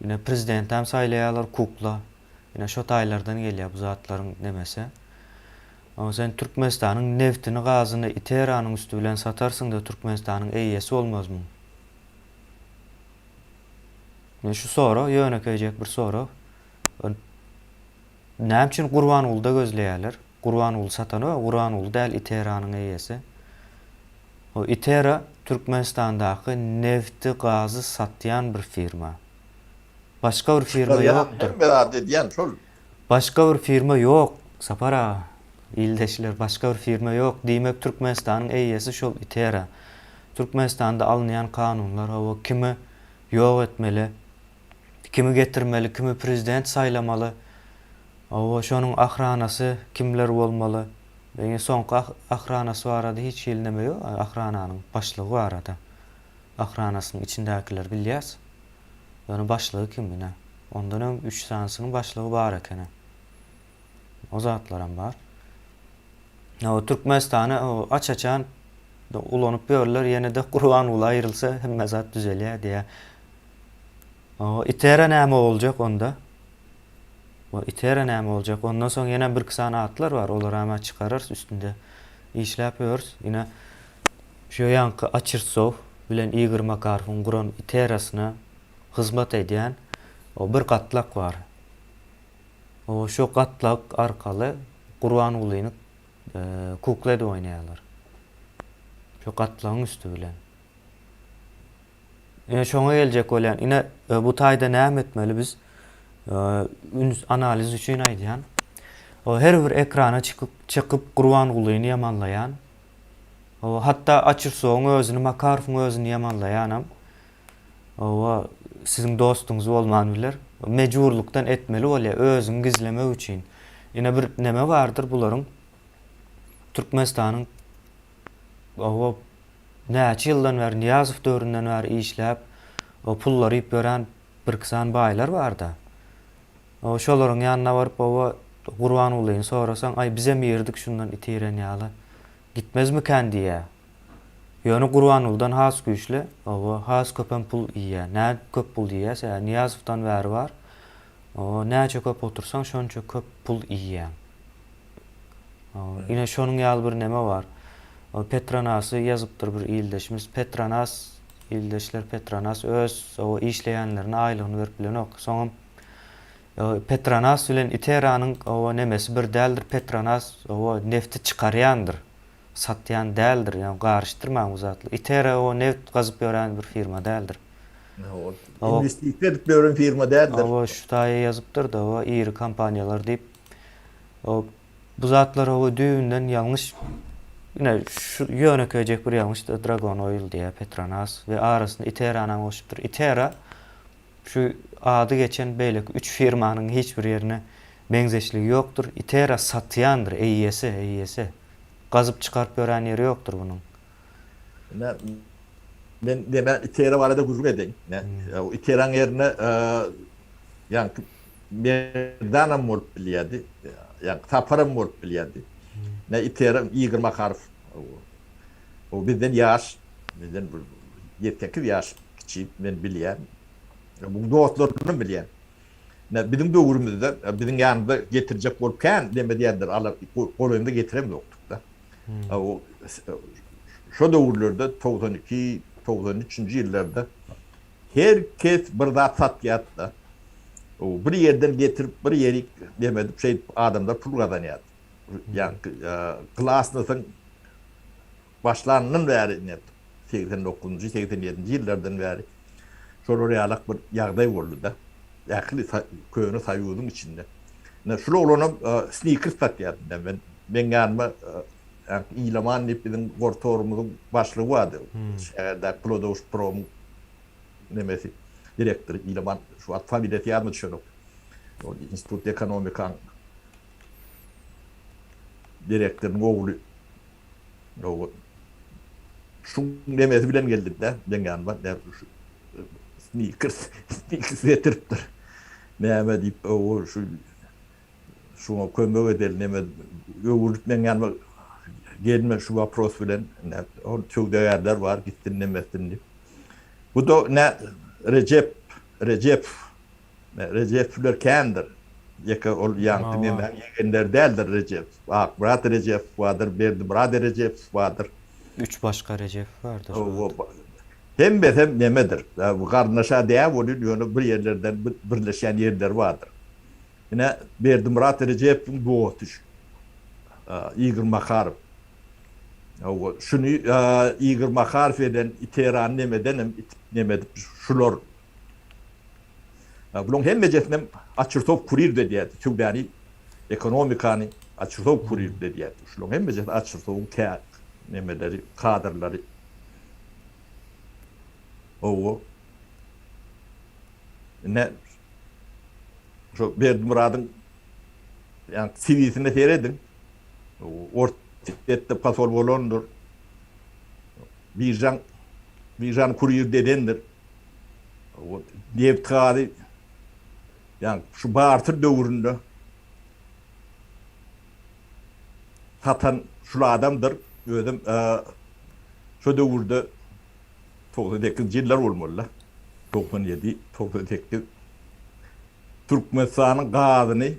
Yine prezident hem saylayalar kukla. Yine şu taylardan geliyor bu zatların demese. Ama sen Türkmenistan'ın neftini, gazını İteran'ın üstü bilen satarsın da Türkmenistan'ın eyyesi olmaz mı? Yani şu soru, yönekecek bir soru. Ne için Kurbanul'da gözleyeler? Kurbanul satanı, Kurbanul değil İteran'ın eyyesi. O İtera Türkmenistan'daki nefti, gazı satayan bir firma. Başka bir firma yoktur. Hem beraber diyen şol. Başka bir firma yok. Sapara. İldeşler başka bir firma yok. Demek Türkmenistan'ın eyyesi şol itera. Türkmenistan'da alınan kanunlar o kimi yok etmeli, kimi getirmeli, kimi prezident saylamalı. O şonun ahranası kimler olmalı? Yani son ahranası var arada hiç ilnemiyor. Ahrananın başlığı var arada. Ahranasının içindekiler biliyoruz. Yani başlığı kim yine? Ondan 3 tanesinin başlığı var ekene. O zatlarım var. O Türkmenistan'ı o açaçan ulanıp görürler yine de Kur'an ula ayrılsa hem mezat düzeliyor diye. O itere näme olacak onda? O itere näme olacak? Ondan sonra yine bir kısana atlar var. Olar ama çıkarır üstünde. İşlep yiyoruz. Yine şu yankı Açırsov bilen Igor Makarov'un Kur'an iterasına hizmet eden o bir katlak var. O şu katlak arkalı Kur'an ulayını kuklede oynayalar. Şu katlağın üstü bilen. Şoňa geljek bolan ine bu taýda näme etmeli biz? Analiz üçin aýdýan. O her bir ekrana çıkıp Gurban Gulyny ýamanlaýan. O hatda Açyrsowyň özüni, Makarowyň özüni ýamanlaýanam. O siziň dostunuz bolman biler. Mejburlukdan etmeli bolýar özüni gizlemek üçin. Ine bir neme bardyr bularyň Türkmenistanyň o näçe ýyldan bäri Niýazow döwründen bäri işläp o pullary ýyp gören bir kısan baýlar barda. O şolaryň ýanyna baryp o Gurban Gulyny sorasaň, "Ay bize mi ýerdik şundan itiren ýaly? Gitmezmiken?" diýär. Ýöne Gurban Guldan has güýçli, o has köpen pul ýýär. Nä köp pul ýýär? Niýazowdan bäri bar. O näçe köp otursaň şonça köp pul ýýär. Ine şonuň ýaly bir neme bar. O Petronasy ýazypdyr bir ýyldaşymyz. Ýyldaşlar Petronas öz o işleýänlerine aýlygyny berip bilen ok. Soňam Petronas bilen Iteranyň o nemesi bir däldir. Petronas o nefti çykarýandyr. Satýan däldir. Ýani garşdyrmaň zatly. Itera o neft gazyp ýören bir firma däldir. O investisiýa edip beren firma däldir. O şu taýa ýazypdyr da o iri kompaniýalar diýip o bu zatlar o düýünden ýalňyş yine şu ýöneköjek bir ýalňyş Dragon Oil diye Petronas ve arasynda Iteranyň goşupdyr. Itera şu ady geçen beýleki 3 firmanyň hiç bir ýerine beňzeşligi ýokdur. Itera satýandyr, EYS. Gazyp çykaryp ýören ýeri ýokdur bunyň. Ben deme Itera barada gurur edeň. O Iteranyň ýerine ýani Merdanam bolup bilýärdi. Ýani Taparam bolup bilýärdi. Ne Itera Igor Makarow. O bizden ýaş, bizden bir 7 ýaş kiçik men bilýär. Bu dostlaryny bilýär. Ne bizim döwrümizde bizim ýanymyza getirjek bolupkän demedýärdir. Ala golunda getiremiyoktuk da. O şu döwürlerde 92-93-nji ýyllarda herkes bir zat satýardy. O bir ýerden getirip bir ýerik demedip şey adamlar pul gazanýardy. Yani klasnasın başlarının beri 89-njy 87-nji ýyllardan beri şol realak bir ýagdaý boldy da. Ýakly köýüni saýudyň içinde. Şol olanyp sneaker satýardy. Ben ýanyma İlaman Nipidin gortorumuzun başlığı vardı. Şehirde Klodoş Prom nemesi direktör İlaman şu at familiyeti yardım düşüyor. O İnstitut Ekonomikan direktörün oğlu o şu nemesi bilen geldi de ben yanıma ne sneakers getiripdir. Neme deyip o şu kömök edel neme öwürlük men yanıma gelme şu vapros bilen o çok değerler var gittin nemesin diye. Bu da ne Recep Fülkerkendir. Yaka ol yankı neme yegenler değildir Recep. Bak brat Recep vardır, berdi brat Recep vardır. 3 başka Recep vardır. Hem nemedir. Bu kardeşa değer oluyor bir yerlerden birleşen yerler vardır. Yine berdi brat Recep'in doğutuş. Igor Makarov. Şunu Igor Makarov eden iteran nemedip şular. Bunun hem mecesinem Açyrtov kurir dediği, Türkbani ekonomikani Açyrtov kurir dediği. Şunun hem meces Açyrtov'un nemeleri, kadrları. Ne şu Berdimurad'ın yani CV'sinde seyredin. Ortette pasol bolondur. Birjan kurir dedendir. O neft kadi yani şu Bartır döwründe tatan şula adamdır. Özüm şu döwürde 98 ýyllar bolmaly. 97, 98 Türkmenistanyň gazyny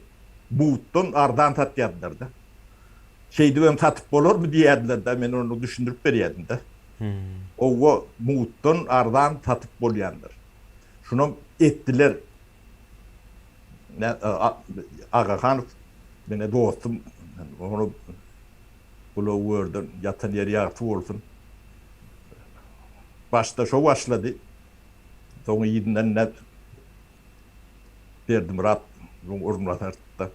buutdan ardan tatýarlardy. Şeydi ben satyp bolarmy diýerdiler da men onu düşündirip berýärdim da. O buutdan ardan satyp bolýandyr. Şunu etdiler. Aga Hanov mene dostum onu bulu wordun yatan yer ýagty bolsun. Başta şo başlady. Soňy ýydynden net berdim rat urumlatarda.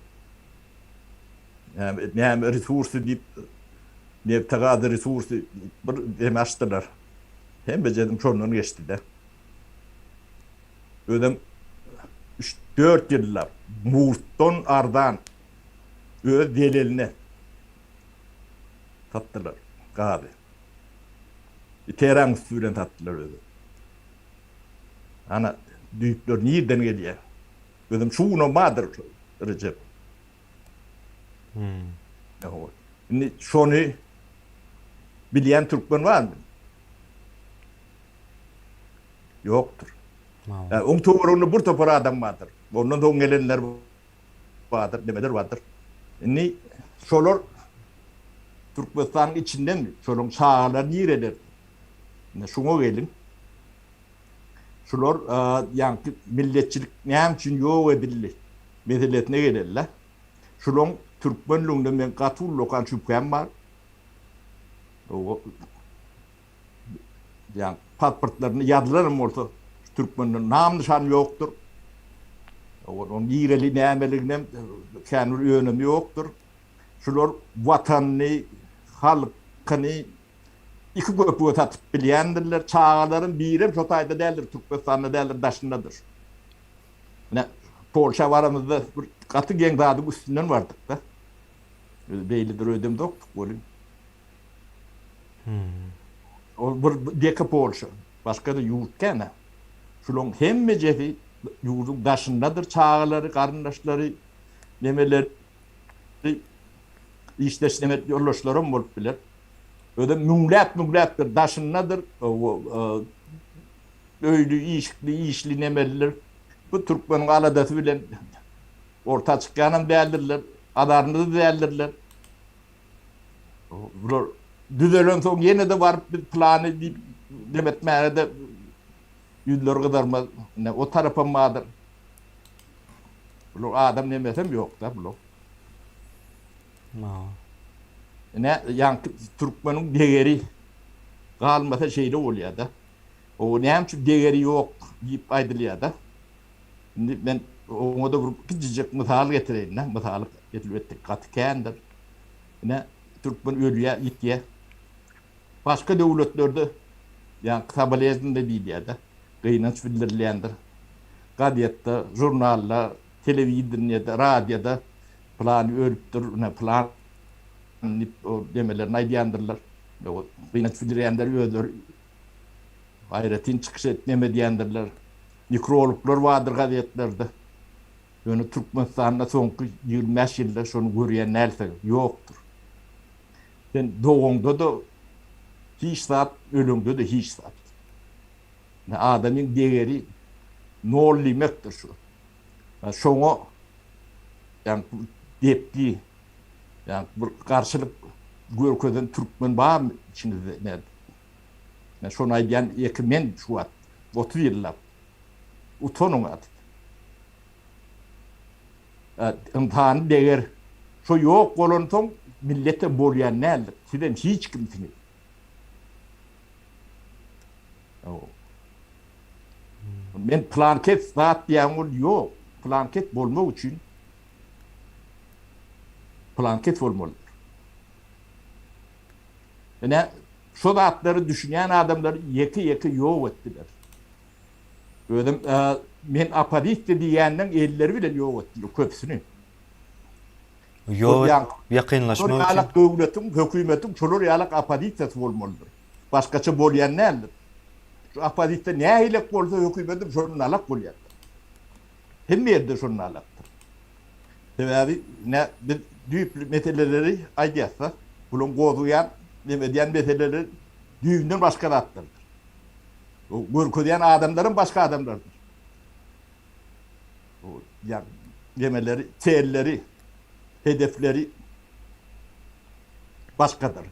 Yani resursu diýip ne tagada resursu bir demäşdiler. Hem bejedim şondan geçdi de. Ödem 3-4 ýyllar Murtdan ardan öz deleline tattılar gaby. Teran üstünden tattılar ödü. Ana düýpler nirden gelýär? Ödüm şunu madır Recep. Şimdi şonu bilýän türkmen barmy? Yoktur. Oň töwereğinde bir topar adam vardır. Ondan soň gelenler vardır, demeler vardır. Şimdi şolar Türkmenistanyň içinden şolun çağlar ýereler. Şoňa gelin. Şolar ýanky milletçilik näme üçin ýok edildi? Meseletine gelerler. Şolun Türkmenlüğünde men gatul lokan şüphem var. O yani pasportlaryny ýazlarym bolsa Türkmenliň nam nişan ýokdur. Onun ýereli nämeliginem känur ýönemi ýokdur. Şular watanyny, halkyny iki köpüge tatyp bilýändirler. Çağalaryň birim şo taýda däldir, Türkmenistanda däldir, daşyndadyr. Ne Polşa baramyzda bir gaty geň dady üstünden bardyk da. Beýlidir ödem doktuk bolýan. O bir deka Polşa, başga da ýurt kene. Şolong hemme jefi ýurdun daşyndadyr, çağalary, garyndaşlary, nemeler işleşnemet ýollaşlarym bolup biler. Öde müňläp daşyndadyr. Öýlü, işli nemeler. Bu Türkmeniň aladasy bilen orta çykýanam däldirler, adarny da däldirler. Bular düzelen soň ýene de baryp bir plany diýip demetmäne de ýüzler gydarma, o tarapa madyr. Bular adam nemesem ýok da bular. Ne ýanky Türkmeniň degeri galmasa şeýle bolýar da. O näme üçin degeri ýok diýip aýdylýar da. Ben oňa da bir küçücek mysal getireýin, mysal elbetde gatkendir. Ne Türkmen ölýär, ýitýär. Başga döwletlerde ýa kabalezinde diýilýär da. Gynanç bildirilýändir. Gadiýetde, jurnallar, telewizionyada, radioda plan ölüpdir, ne plan o demelerini aýdýandylar. O gynanç bildirýänler özleri gaýretyn çykyş etmeme diýendirler. Mikrologlar vardır gadiýetlerde. Ýöne Türkmenistanda soňky 25 ýylda şonu görýän näse ýokdur. Sen doğuňda da hiç saat, ölümde de hiç saat. Adamın değeri nol demektir şu. Şoňa yani depdi yani bir karşılık görkezden Türkmen barmy içinde ne? Şonu aýdýan eki men şu wagt 30 ýyllar utonuň aty. İmtihan değer şu ýok bolan soň millete bolýan nädir? Sizden hiç kimsini. Men planket saat diýen ýok. Planket bolmak üçin planket bolmaly. Ene şu zatları düşünýän adamlar ýeki ýok etdiler. Ödüm men apadist diýenden elleri bilen ýok etdiler köpsüni. Ýok, ýakynlaşmak üçin. Şolak döwletim, hökümetim şolar ýalak apadist bolmalydyr. Başgaça bolýan nädir? Şu apadiste nähilek bolsa hökümetim şonun alak bolýar. Hemme ýerde şonun alakdyr. Sebäbi düýüp meseleleri aýdýarsa, bulun gozuyan demediyen meseleleri düýünden başka zatlardır. O görkezýän adamların başka adamlardır. O yani demeleri, çeelleri, hedefleri başkadır.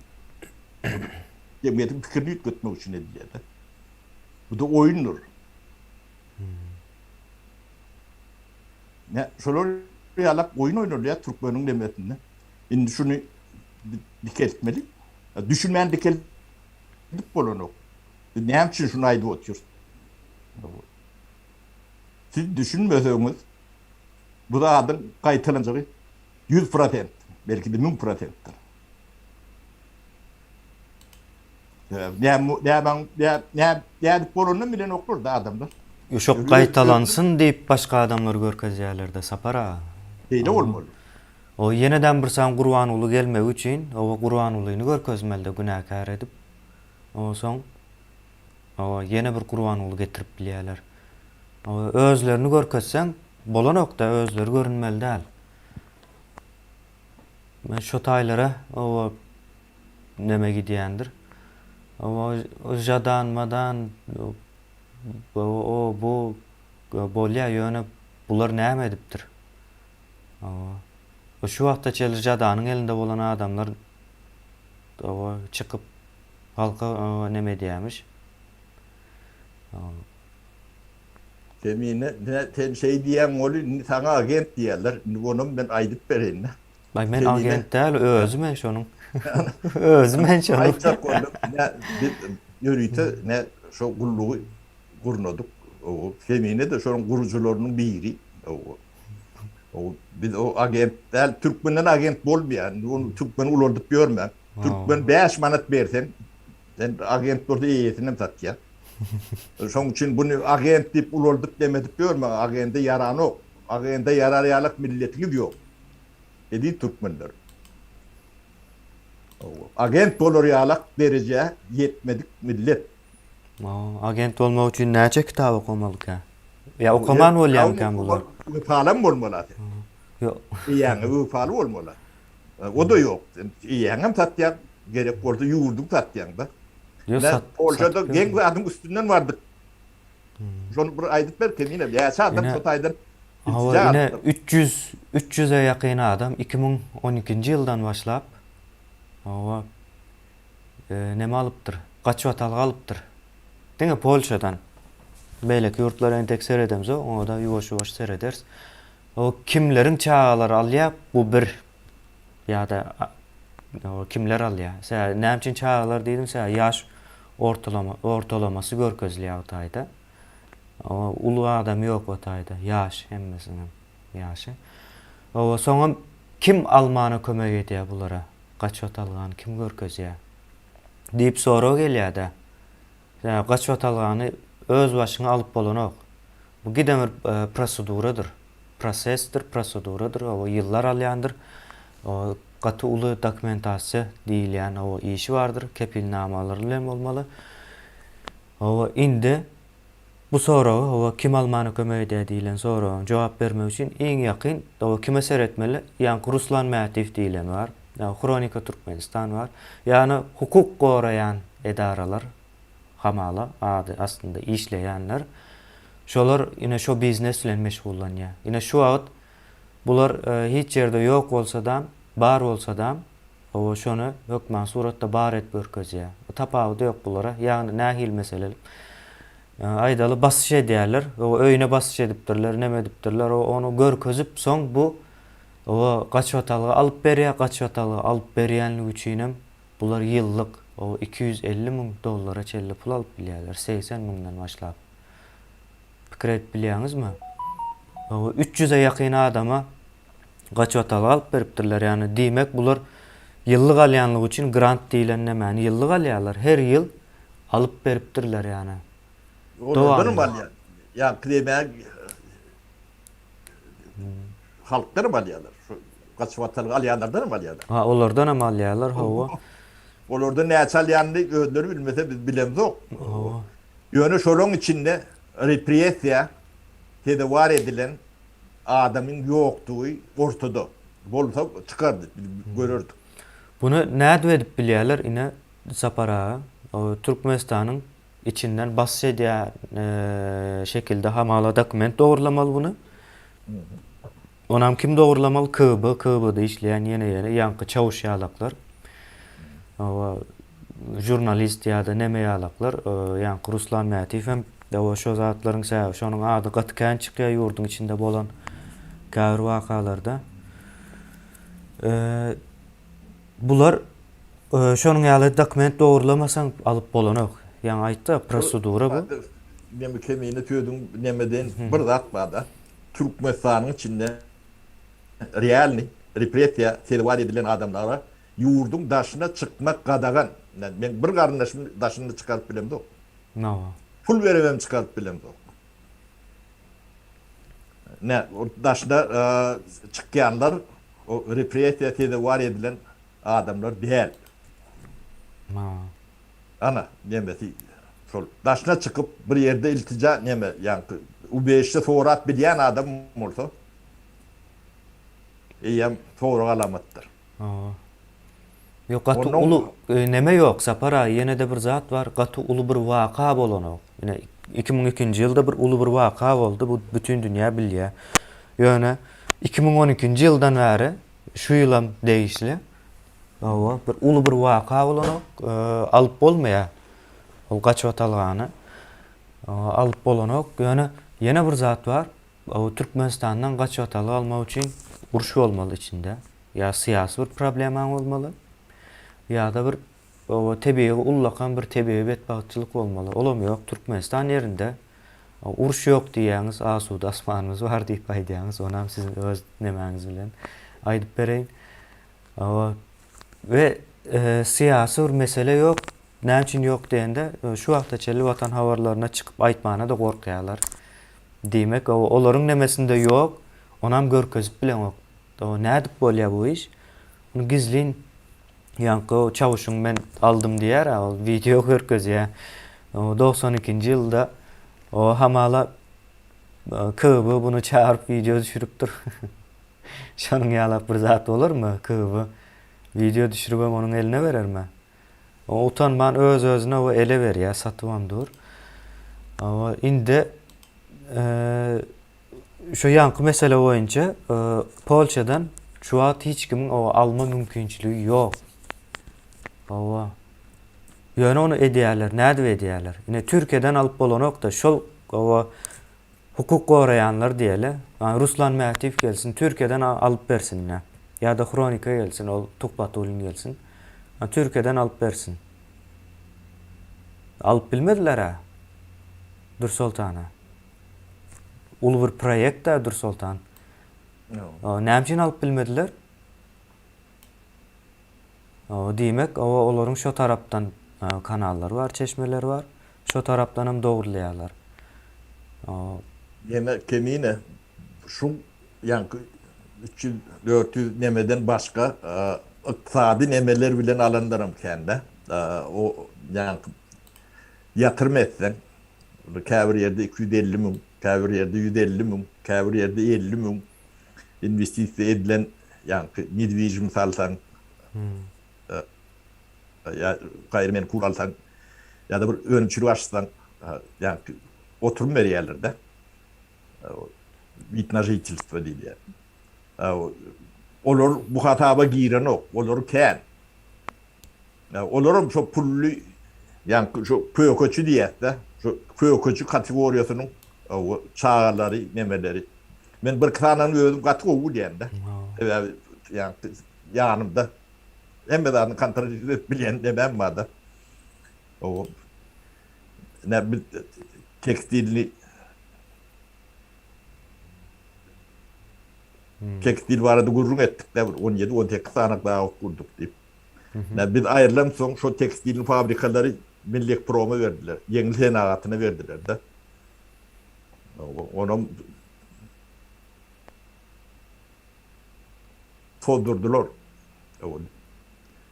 Cemiyetin fikrini yutmak için edildi. Bu da oyundur. Ne şöyle yalak oyun oynur ya Türkmen'in demetinde. Şimdi şunu dikeltmeli. Düşünmeyen dikeltip bolonu. Ne için şunu aydı oturuyor. Siz düşünmeseniz bu da adın kayıtlanacak 100%, belki de 1000%'tir. Ne bolonu bilen okur da adamlar. Şok gaýtalansın diýip başga adamlar görkezýärlerde sapara. Eyle olmalı. O yeniden bir san Gurban uly gelmek üçin o Gurban ulyny görkezmelde günäkär edip o soň o yene bir Gurban uly getirip bilýärler. O özlerini görkezseň bolanokda özleri görünmeli däl. Men şu taýlara o neme gidýändir. O jadanmadan bu bolýa ýöne bular näme edipdir? O şu wagtda çelir jadanyň elinde bolan adamlar o çykyp halka neme diýärmiş? Temine şey diýen oly sana agent diýerler. Onu ben aýdyp bereň. Bay men agent däl, özü men şonuň. Özü men şonuň. Aýtsak oldum. Ne ýörüýte ne şo gullugy gurnadyk. O Femine de şonuň gurucularynyň biri. O biz o agent däl Türkmenden agent bolmaýan. Onu Türkmen ulandyp görmän. Türkmen 5 manat bersen sen agent boldy ýetinem tatýar. Şoň üçin bunu agent diýip ulandyp demedip görmän. Agende yarany ok. Agende yararýarlyk milletini ýok. Dedi Türkmenler. Agent bolýarlyk derejä yetmedik millet. Agent bolmak üçin näçe kitap okumalyk ha? Ya okuman bolýarken bular. Falan bolmaly. Ýok. Ýa-ni falan bolmaly. O da ýok. Ýa-nem tatýar, gerek bolsa ýurduk tatýan da. Ýok. Polşada geň adyň üstünden bardyk. Şonu bir aýdyp ber temine. Ýa-sa adam sotaýdan. Yine 300'e yakın adam 2012 yıldan başlap neme alıptır? Kaç vatal alıptır? Dene Polşadan. Beylek yurtlara entek seyredemiz onu da yuvaş seyrederiz. O kimlerin çağaları alya bu bir ya da o kimler alya. Ne için çağalar dedim yaş ortalaması görkezliyor tayda. O ulu adam yok o tayda. Yaş hemmesinin yaşı. O soňa kim almana kömek edýär bulara? Kaç vatalgan kim görkezýär? Diýip soraw gelýär-de. Ya kaç vatalgany öz başyna alyp bolanok. Bu gidemir proseduradyr. Proseduradyr. O ýyllar alýandyr. O gaty uly dokumentasiýa diýilýän o işi bardyr. Kepilnamalar bilen bolmaly. O indi bu soraw o kim almany kömek edýär diýilen soraw jogap bermek üçin iň ýakyn o kime seretmeli? Ýani Ruslan Mätiw diýilen bar. Kronika Türkmenistan var. Yani hukuk gorayan edaralar hamala adı aslında işleyenler. Şolar yine şu biznes bilen meşgullanýar. Yine şu wagt bular hiç yerde yok bolsa da, bar bolsa da o şonu hökmen suratda bar et görkezýär. Tapawy da yok bulara. Yani nähil mesele. Aydaly basış edýärler. O öýüne basış edipdirler, neme edipdirler. O onu görkezip soň bu o kaç vatalga alıp berýär, kaç vatalga alıp berýänligi üçin bular ýyllyk o $250.000 çelli pul alıp bilýärler. 80 miňden başlap. Pikir edip bilýäňizmi? O 300'e ýakyn adama kaç vatalga alıp beripdirler. Yani diýmek bular ýyllyk alýanlygy üçin grant diýilen nämäni ýyllyk alýarlar. Her ýyl alıp beripdirler yani. Doğru mu alýar? Ya kremek halklar mı alýarlar? Kaç vatalga alýanlardan mı alýarlar? Ha olardan hem alýarlar hawa. Olarda näçe alýandy özleri bilmese biz bilemzok. Ýöne şolong içinde represiýa tedavar edilen adamın ýokdugy ortada. bolsa çıkardı, görürdük. Bunu näde edip bilýärler ine Sapara, o Türkmenistan'ın içinden bahsediýär şekilde hamala dokument dogurlamaly bunu. Onam kim dogurlamaly? KGB'de işleyen ýene ýanky çavuş ýalaklar. O jurnalist ýa-da neme ýalaklar, ýanky Ruslan Mätiw hem o şo zatlaryň säbäbi şonuň ady gatykän çykýar ýurdun içinde bolan gäwir wakalarda. Bular şonuň ýaly dokument dogurlamasaň alyp bolanok. Ýani aýtdy, prosedura bu. Neme kemiğini tüyordun nemeden bir zat barda. Türkmenistan'ın içinde realni, represiya servar edilen adamlara yurdun daşına çıkmak kadagan. Yani ben bir karındaşım daşını çıkarıp bilem de o. No. Full veremem çıkarıp bilem de o. Ne, o daşına çıkayanlar o represiya servar edilen adamlar değil. No. Ana nemesi sol daşına çıkıp bir yerde iltica neme yani U5'te forat bilen adam olsa iyem doğru alamattır. Yok gaty Onun- ulu neme yok Sapara ýene de bir zat var gaty ulu bir waka bolanok. Ýene 2002-nji ýylda bir ulu bir waka boldy. Bu bütün dünýä bilýär. Ýöne 2012-nji ýyldan bäri şu ýylam değişli. Owa bir ulu bir waka bolanok alyp bolmaýar. Ol gaçyp atalgany alyp bolanok. Ýene bir zat var. O Türkmenistandan gaçyp ataly almak üçin uruş bolmaly içinde. Ya siyasi bir probleman bolmaly. Ya da bir o tebiği ullakan bir tebiği betbagtçylyk bolmaly. Olam yok Türkmenistan ýerinde. Uruş yok diýäňiz, asuda asmanymyz var diýip aýdýaňyz. Onam sizin öz nemäňiz bilen aýdyp bereýin. Ve siyasi bir mesele yok. Näme üçin yok diýende şu wagtçaly watan habarlaryna çykyp aýtmana da gorkýarlar. Demek olaryň nemesinde yok. Onam görkezip bilen ok. Nädip bolýar bu iş? Bunu gizlin ýanky o çawuşyň men aldım diýär, o video görkezýär. O 92-nji ýylda o hamala KGB bunu çağırıp video düşürüpdir. Şonuň ýalap bir zat bolurmy? KGB video düşürüp onuň eline berermi? O utanman öz-özüne o ele berýär, satypamdyr. Ama indi şu ýanky mesele boýunça Polşadan şu wagt hiç kimin o alma mümkinçiligi ýok. Owa. Ýöne onu edýärler, näde edýärler? Ine Türkiýeden alyp bolanok da şol owa hukuk goraýanlar diýeli. Ruslan Mätiw gelsin, Türkiýeden alyp bersin. Ya da Kronika gelsin, ol Tukbatulin gelsin. Türkiýeden alyp bersin. Alyp bilmediler ha. Dursultana. Ulu bir proýekt da Dursultan. Näme üçin alyp bilmediler? Demek olaryň şo tarapdan kanallar var, çeşmeler var. Şo tarapdan hem dogurlaýarlar. Yine kemiğine şu yani 300-400 nemeden başka iqtisadi nemeler bilen alanlarım kendi. O yani yatırım etsen käbir yerde 250 mün, käbir yerde 150 mün, käbir yerde 50 mün investisiýa edilen yani nedwijim salsan ya gaýrymenkul alsan ya da bir önçülük açsan yani oturum berýärler-de. Vit na жительство diýilýär. Olar bu hataba giren ok, olar kän. Olaryň şo pully yani şo köýköçü diýär-de, şo köýköçü kategoriýasynyň o çağalary, nemeleri. Men bir kananyň özüm gaty ogu diýende. Yani yanımda emmedarny kontrol edip bilen de ben barda. O ne bir tekstilli tekstil varada gurrun ettik de 17-18 sanak daha kurduk deyip. Biz ayrılan son şu tekstil fabrikaları Milli Prom'a verdiler. Yeni senagatına verdiler de. Onun soldurdular.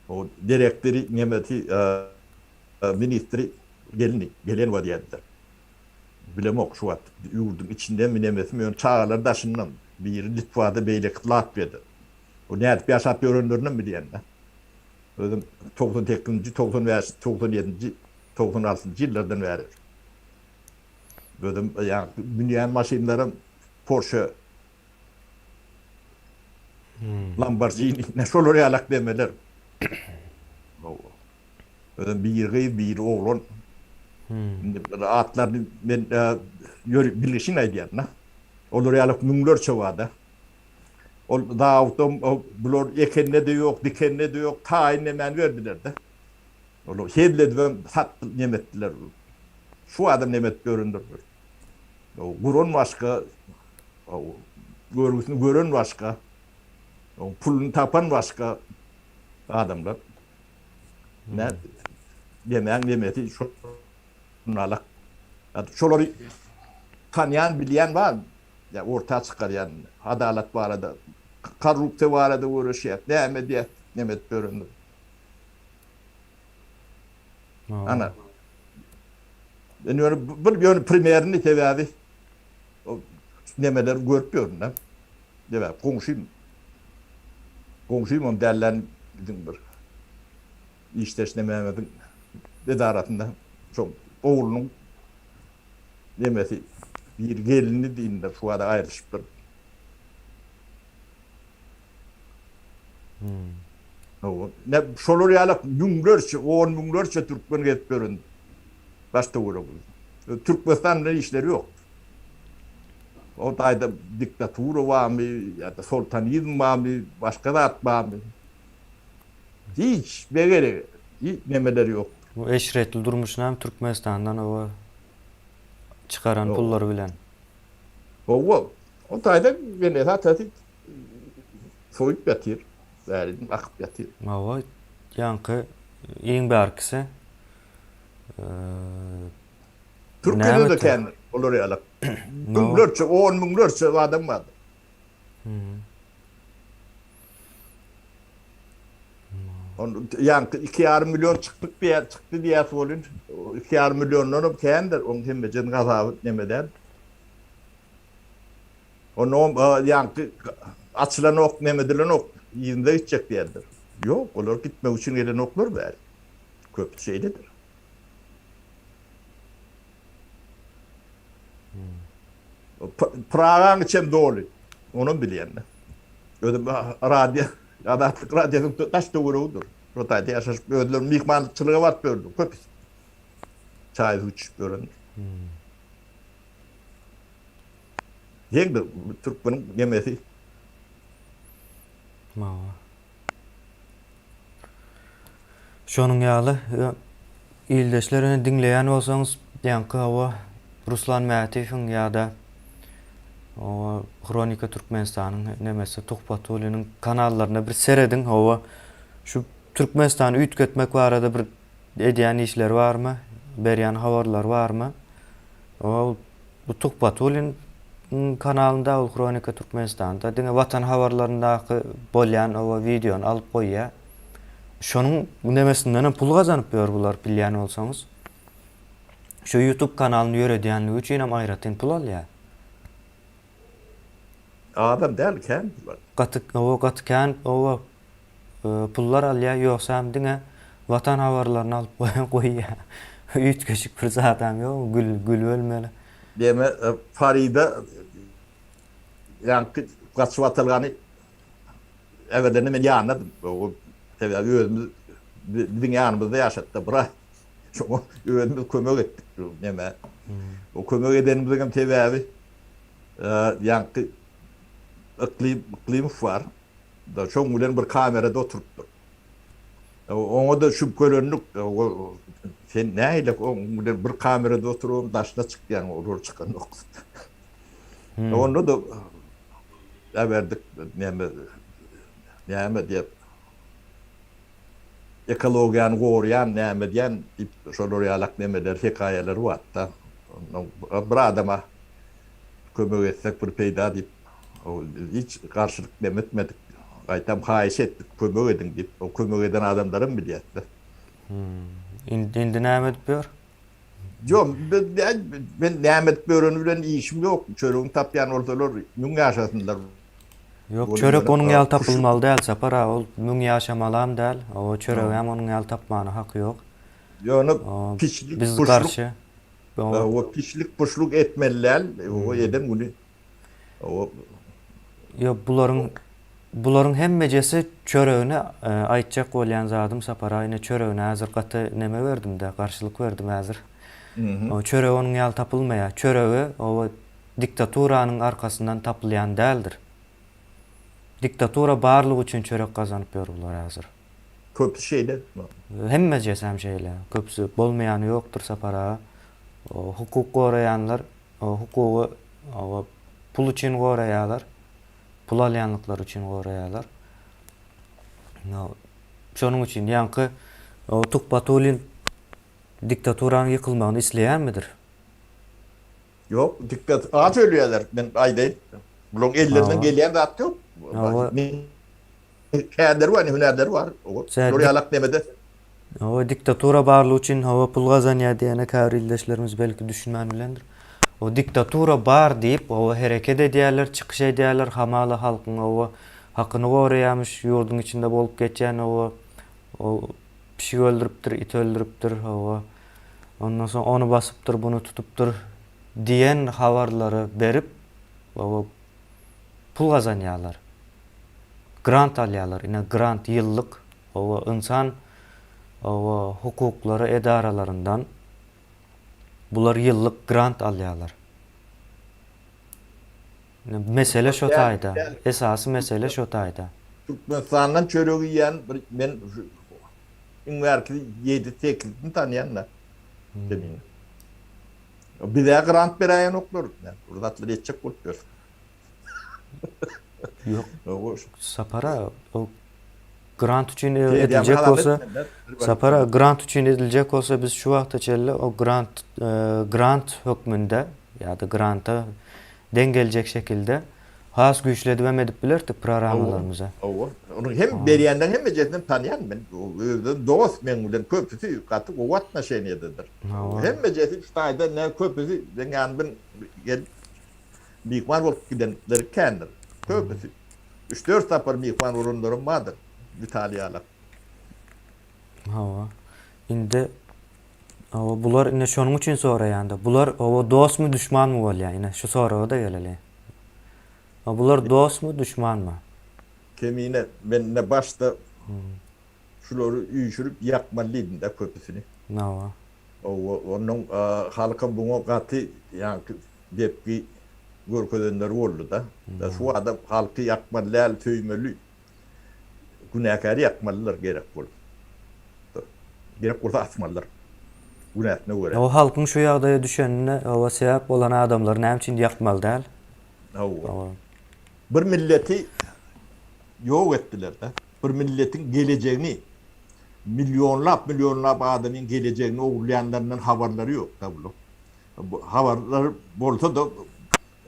O direktörü Nemeti ministri gelen var dediler. Bilemok şu at yurdun içinde mi nemesi mi çağlar daşından bir Litvada beylek Latviýada. O nädip ýaşap ýörenlerinden bilýän-de. Özüm 98-nji, 95-nji, 97-nji, 96-njy ýyllardan bäri. Özüm ýa dünýäň maşynlarym Porsche, Lamborghini, ne şolar ýalak demeler. Özüm bir gyz, bir oglan. Atlar men bilişin aýdýan. Olar ýalak müňlerçe wada. Ol dağıtım, bular ekenine de yok, dikenine de yok, tayin hemen verdiler de. Olu hedledi sattı nemettiler. Şu adam nemet göründür. O gurun başka, o görgüsünü görün başka, o pulunu tapan başka adamlar. Ne yemeğin nemeti şunalak. Şoları tanıyan, bilen var mı? Ya ortaya çıkar yani. Adalet var arada. Korrupsiya var arada uğraşıyor. Näme diye nemet göründü. Ana. Ben bir primerini tevavi. O nemeler görüyorum lan. Deve konuşayım. Konuşayım derlen bizim bir işleşnememedin edaratında çok oğlunun nemesi bir gelini deyinler şu anda ayrışıptır. Ne şolur yalak yünglerçe, 10 yünglerçe Türkmen gelip göründü. Başta uğradı. Türkmenistan'da işleri yok. O da diktaturu var mı, ya da sultanizm var mı, başka da at var mı? Hiç begeri, hiç nemeleri yok. Bu eşretli durmuşlar hem Türkmenistan'dan o çıkaran pulları bilen. O da gene zaten soyup yatır. Verin akıp yatır. O yankı iň bärkisi Türkiye'de de kendi olur ya. Münglerçe, 10 münglerçe adam vardı. Yani 2,5 milyon çıktık bir yer çıktı diye söylün. 2,5 milyonları kendi onun hemmecen gazabı nemeden. Onu yani açılan ok nemedilen ok yiyinde gidecek diyedir. Yok, olur gitme için gelen oklar var. Köp şeylidir. Praga'nın içim dolu. Onun bileyenler. Ödüm radyo, adatlık radyonun taş doğrudur. Rotayda yaşaşıp ödülür, mihmançılığı var gördüm. Köpüs. Çay uçup görünür. Yengdir, Türkmenin yemesi. Şonun ýaly ildeşlerini dinleyen olsanız yankı hava Ruslan Mätiwin ýa-da o Kronika Türkmenistanyň nemesi Tuhpatulynyň kanallarına bir seredin hava şu Türkmenistany üýtgetmek barada bir edýän işler barmy? Berýän habarlar barmy? O bu Tuhpatulyň kanalynda o Kronika Türkmenistanda diňe watan habarlaryndaky bolýan o videony alyp goýýar. Şonun nemesinden pul gazanyp ber bular bilýän bolsaňyz. Şu YouTube kanalyny ýöredýänligi üçin hem aýratyn pul alýar. Adam değil kendi. Gatykan o pullar alýar ýoksa hem diňe watan habarlaryny alyp goýýar. Üýtgeçik bir zatam ýok, gül ölmeli. Deme Farida yani kaçıp atılgany evvelden men ýanladım. O tabii özümüz bizim ýanymyzda ýaşatdy bırak. Şu özümüz kömek etdik. Neme? O kömek edenimizden tabii yani iklim var. Da çok bilen bir kamerada oturupdur. Ona da şu görünlük sen näyle o bir kamerada oturup daşla çıkýan olur çıkan yok. Onu da verdik näme diýip ekologiýany goruyan näme diýen şolar ýalak nämeler hekaýeler var da. Bir adama kömek etsek bir peýda diýip o hiç karşılık demetmedik. Aytam haýyş etdik, kömek edin diýip o kömek eden adamlarym bilýärdi. Indi näme edip ber? Yok, ben näme edip bereni bilen işim ýok. Çörüň tapýan ortalar müň ýaşasynlar. Yok Onu çörek böyle, onun ýaly kuşluk- tapylmaly däl sapara, ol müň ýaşamalam däl. O çörek hem onun ýaly tapmany haky ýok. Yani O pişlik, biz puşluk, garşy. O o pişlik, puşluk etmeliler. O eden bunu. O yo bularyň hemmejesi çöreğine aýtjak bolýan zadym sapara, ine çöreğine häzir gaty neme berdim-de, garşylyk berdim häzir. O çörek onun ýaly tapylmaýar. Çöreği o diktaturanyň arkasyndan tapylýan däldir. Diktatura barlyk üçin çörek gazanyp berýärler häzir. köpü şeyler. Hemmejesi hem şeýle. Köpüsi bolmaýany ýokdur sapara. O hukuk goraýanlar, o hukugy o pul üçin goraýarlar. Pul alýanlyklar üçin goraýarlar. No, şonuň üçin ýanky o Tukbatulin diktaturanyň ýykylmagyny isleýärmidir? Yok, dikkat. Ağa söylüyorlar. Ben aydayım. Bunun ellerinden Aa. gelen de at yok. Aa. Hünerleri var, hünerleri var. Sen Oraya alak demede. O diktatura barlygy üçin hawa pul gazanýar diýene käbir ildeşlerimiz belki düşünmän bilendir. O diktatura bar diýip o hereket edýärler, çykyş edýärler, hamaly halkyň o hakyny goraýarmyş, ýurduň içinde bolup geçen o pişik öldürüpdir, it öldürüpdir, o ondan soň onu basypdyr, bunu tutupdyr diýen habarlary berip o pul gazanýarlar. Grant alýarlar. Ine grant ýyllyk o insan o hukuklary edaralaryndan bular ýyllyk grant alýarlar. Mesele şo taýda. Esasy mesele şo taýda. Türkmenistan'dan çörek yiyen ben üniversite 7-8'ini tanıyanlar. Demin. Bir de grant berayan oklar. Burada atları yetecek oluyor. Yok. Sapara o grant üçin edilecek bolsa sapara grant üçin edilecek bolsa biz şu wagta çelle o grant hökmünde ýa-da granta dengeljek şekilde has güýçledip edip bilerdik programmalarymyza. Onu hem beriyenden hem mecesinden tanıyan ben. Dost mengulen köpüsü katı o vatna şeyniyededir. Hem mecesi İştay'da ne köpüsü yani ben mikman olup gidenleri kendir. Köpüsü. 3-4 tapar mikman urunlarım vardır. İtalyalar. Hawa. Inde bular ine şonuň üçin soraýanda. Bular o dostmu düşman mı bolýar? Ine şu soraga da geleli. Bular dostmu düşman mı? Kemiğine ben ne başta şuları üyüşürüp yakmalıydım da köpüsünü. Hawa. Onun halka bunu katı yani depki görkedenler oldu da. Şu adam halkı yakmalılar, töymeli günahkarı yakmalılar gerek oldu. Gerek oldu atmalılar. Günahına göre. O halkyň şu ýagdaýa düşenine o sebäp bolan adamlar näme üçin ýakmaly däl? Bir milleti yok ettiler de. Bir milletin geleceğini milyonlap adamın geleceğini oğurlayanlarından haberleri yok da bu haberler bolsa da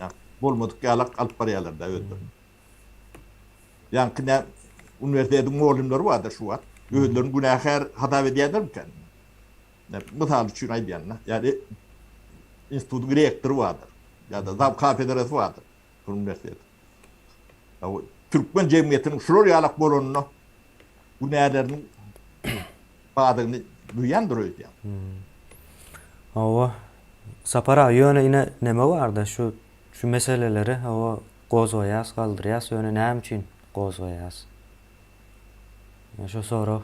yani bolmadık yalak alıp parayalar da öldür. Yani ne üniversitede muallimler vardır şu an. Öldürün günahkar hata ediyorlar mı kendine? Misal için aydiyanlar. Yani institutun rektörü vardır. Ya da zam kafedrası vardır. Üniversitede. Türkmen cemiyetinin şuraya yalak bolonunu günahlarının bağdığını duyandır öyle yani. Hawa. Sapara ýöne ine neme barda şu meseleleri hawa gozgoýas, galdyrýas, ýöne näme üçin gozgoýas? Şu soru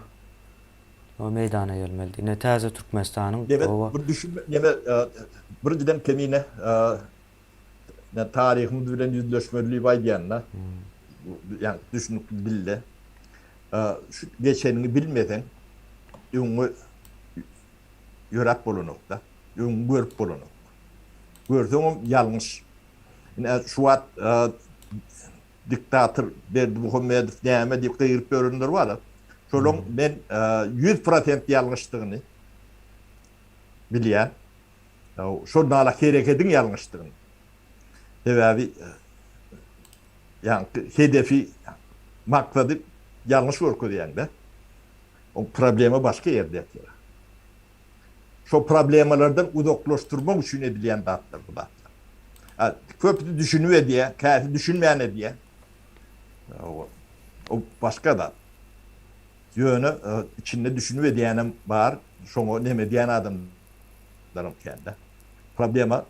o meydana gelmeli. Ine täze Türkmenistanyň bir düşünme birden kemine tarihimiz bilen yüzleşmeli baýdyanlar. Yani düşünüp dille şu geçenini bilmeden ýöňe ýörap bolanokda, ýöňe görüp bolanok. Görseňem ýalňyş. Ine şu wagt diktator Berdimuhammedow näme diýip gyryp görünler bar. Şolong men 100% ýalňyşdygyny bilýän. Şo nala hereketiň ýalňyşdygyny. Sebäbi yani hedefi maksady ýalňyş görkezýär. O problemi başka ýerde ýatyr. Şo problemlerden uzaklaştırmak üçin edilýän datlar bu datlar. Köpüsi düşünüp diye, käsi düşünmeýän diye. O başka da yönü içinde düşünüp diyenem var. Şoňa neme diýen adamlarym kendi. Problema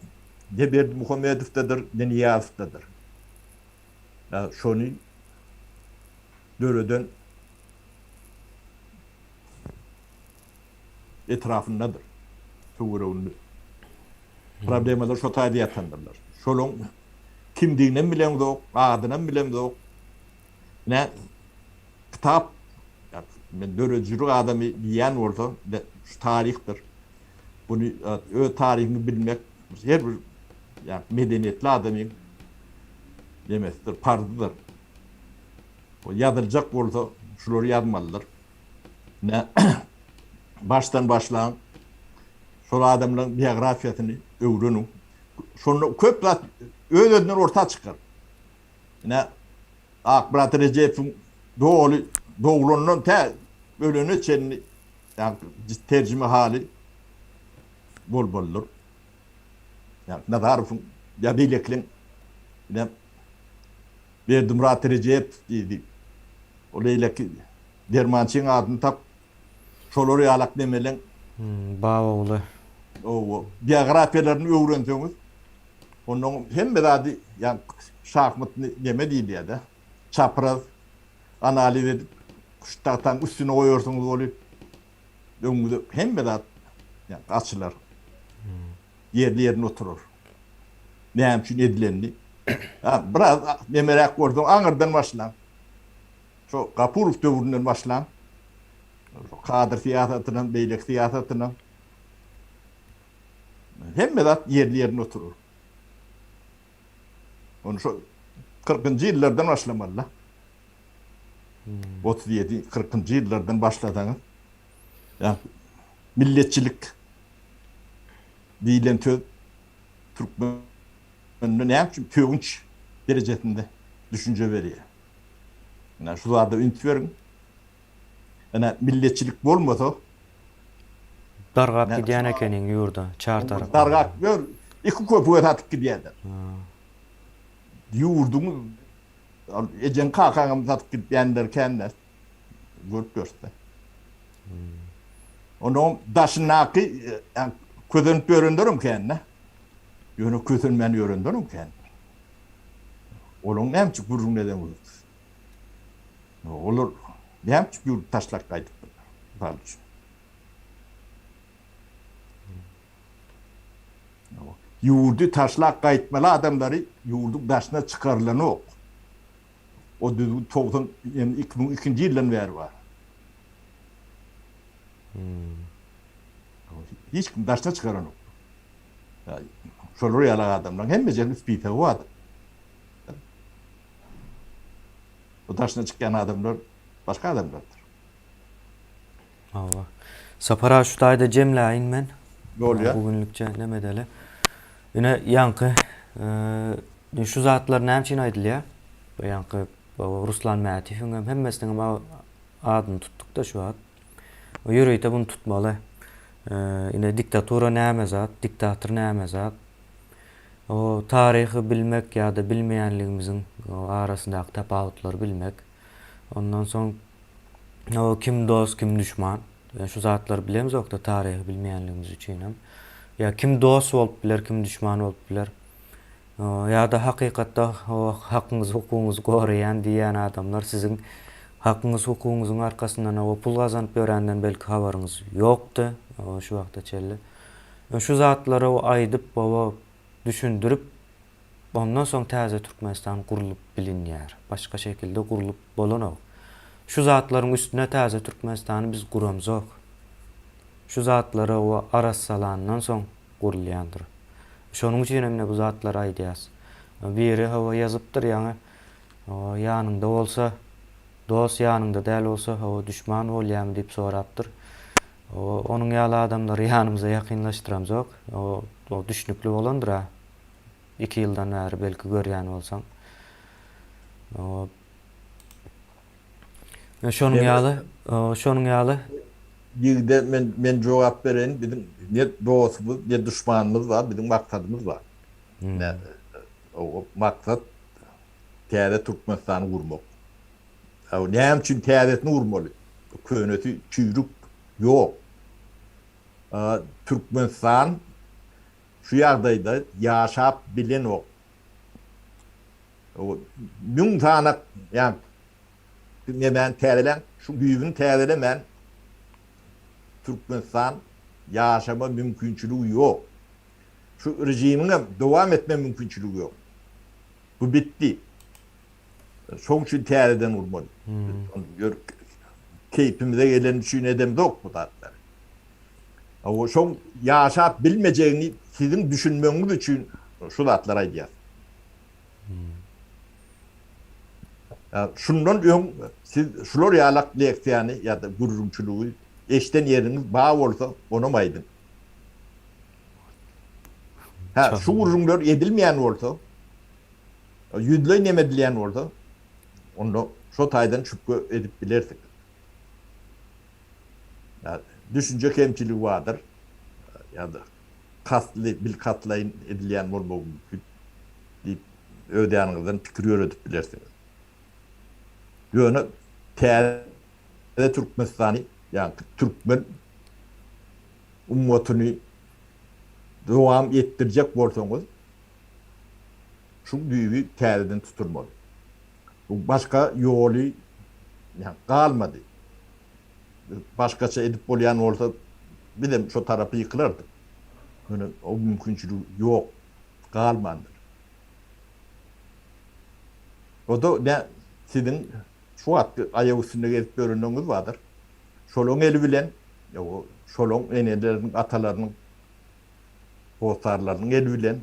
de Berdi Muhammedow'dadır, de Niyazow'dadır. Ya şonu döröden etrafındadır. Töwereginde. Problemalar şo taýda ýatandyrlar. Şolun kimdigine bilen zok, adyna bilen zok. Ne kitap, yani men döröjürük adamy diýen bolsa, şu tarihtir. Bunu ö tarihini bilmek her bir yani medeniyetli adamın demesidir, pardıdır. O yazılacak bolsa şuları yazmalıdır. Ne baştan başlayan şol adamların biografiýasyny öwrenin. Şonu köp zat öýlerinden orta çıkar. Ne Akbarat Recep'in doğulundan te ölünü çenini yani tercüme hali boldur. Yani Nadarof'un ya Bilek'in ne Berdi Murat Recep dedi. O leyleki Dermançyň adyny tap şolary ýalak demelen Baba uly. o biografiýalaryny öwrenseňiz onuň hemme zady yani şahmatny neme diýilýär de çapraz analiz edip kuştatan üstüne koyuyorsunuz olup öňüňizde hemme zat yani açylar yerine oturur. Näme üçin edilenini. Ha, biraz memerak gördüm. Aňyrdan başlan. Şo Gapurov döwründen başlan. Kadir siýasatynyň, beýlik siýasatynyň hemme zat yerine oturur. Onu şo 40-njy ýyllardan başlamaly. 37-40-njy ýyllardan başladaňyz. Ya milletçilik diýilen töz Türkmenlerde näme üçin tögünç derejesinde düşünje berýär. Yani şularda ünt berin. Yani milletçilik bolmasa Dargap gidýän ekeniň ýurda, çar tarapy. dargak gör iki köpüge tatyp gidýärler. Ýurdumy ejen kakaňam tatyp gidýänler kendiler. Görüp görse. Onuň daşynaky yani közenip örendirim kendine. Ýöne közenmeni örendirim kendine. Olaň näme gurrun neden olur? Olur. Näme ýurt taşlak gaýdyp bardyr. Ýurdu taşlak gaýtmaly adamlary ýurdu daşyna çykarylany ok. O 2002-nji ýyldan bäri bar. Hiç kim daşına çıkaran ok. Yani, şolary ýalak adamlar hemme jeri spite wad. O daşına çıkan adamlar başka adamlardır. Allah. Sapara şu taýda jemläýin men. Bolýar. Bugünlükçe neme dele. Ýene ýanky şu zatlar näme üçin aýdylýar? Ýanky Ruslan Mätifiň hem hemmesiniň adyny tuttuk da şu ad. O ýürekde bunu tutmaly. Ine diktatura näme zat, diktator näme zat. O taryhy bilmek ýa-da bilmeýänligimiziň arasyndaky tapawutlar bilmek. Ondan soň o kim dost, kim düşman. Şu zatlar bilemiz okda taryhy bilmeýänligimiz üçin hem. Ya kim dost bolup biler, kim düşman bolup biler. Ýa-da hakykatda o hakyňyzy, hukugyňyzy goraýan diýen adamlar siziň hakyňyz, hukugyňyzyň arkasyndan o pul gazanyp berenden belki habaryňyz ýokdy. Şu wagtda çelle. Şu zatlary o aýdyp, baba düşündürüp ondan soň täze Türkmenistan gurulup bilinýär. Başga şekilde gurulup bolanok. Şu zatlaryň üstüne täze Türkmenistany biz guramzok. Şu zatlary o aras salandan soň gurulýandyr. Şonuň üçin hem bu zatlar aýdýas. Biri hawa ýazypdyr ýa-ni ýanynda bolsa dost, ýanynda däl bolsa hawa düşman bolýarmy diýip sorapdyr. Onuň ýaly adamlary ýanymyza ýakynlaşdyramzok. O düşnükli bolandyr ha. 2 ýyldan bäri belki görýän bolsaň. Şonuň ýaly Ýigde men jogap beren bizim ne dostumuz, ne düşmanymyz var, bizim maksadymyz var. O maksat täze Türkmenistany gurmak. Näme üçin täzetini urmaly? Köneti çüýrük ýok. Türkmenistan şu ýagdaýda ýaşap bilen ok. Müň tanak ýa men täzelen şu güýbüni täzelemen Türkmenistan ýaşama mümkinçiligi ýok. Şu rejimine dowam etme mümkinçiligi ýok. Bu bitti. Şoň üçin täzeden urmaly. Gör keypimize gelen üçin edem dok bu tatlar. O şoň ýaşap bilmejegini sizin düşünmeňiz üçin şu tatlar aýdýar. Şundan öň siz şular ýalak leksiýany ýa-da gurrunçylygy eşden ýeriniz baý bolsa onamaydyň. Şu gurrunlar edilmeýän bolsa, ýüzle nemedilýän bolsa, onda şu taýdan çüpke edip bilersiz. Düşünce kemçiligi bardyr. ýa-da kasly bil katlaýyn edilýän bolmagy mümkin diýip öýdýäňizden pikir ýöretip bilersiz. Ýöne täze Türkmenistany ýa Türkmen ummatyny dowam etdirjek bolsaňyz şu düýbi täzeden tuturmaly. Bu başka ýoly galmady. Başgaça edip bolýan bolsa bilen şu tarapy ýykylardy. Ýöne o mümkinçiligi ýok, galmandyr. O da ne sizin şu wagtda aýagy üstünde gezip görünýäňiz bardyr. Şolaň eli bilen, şolaň eneleriniň, atalarynyň, bostarlarynyň eli bilen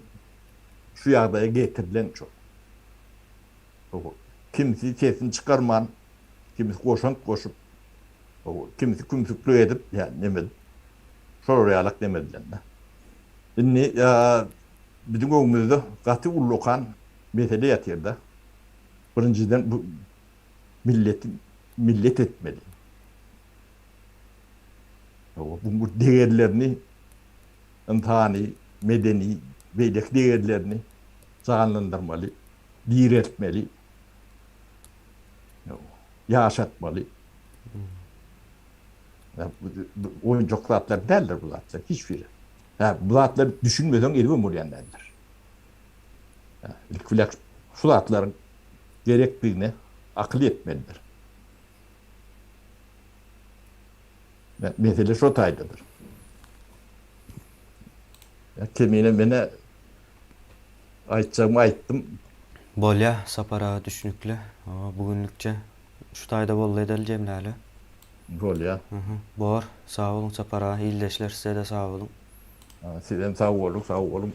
şu ýagdaýa getirilen çok. Kimisi sesini çıkarman, kimisi koşan koşup, kimisi kümsüklü edip, yani nemedi. Şolaryalak nemedilen. Şimdi bizim öňümizde gaty ullukan mesele ýatyrda. Birinciden bu millet etmeli. Bu değerlerini, insani, medeni, beylek değerlerini canlandırmalı, diretmeli, yaşatmalı. Oyuncak zatlar derler bu zatlar, hiçbiri. Bu zatlar düşünmeden elime molyanlardır. Şu zatların gerektiğini akıl etmelidir. Mesele şu taydadır. Kemine mene aýtjagym aýtdym. Bolýa, sapara düşünükle. Bugünlükçe şu taýda boldy edeli jemläli. Bolýa. Bor, sağ olun sapara, iyleşler size de sağ olun. Sizem sağ olun, sağ olun.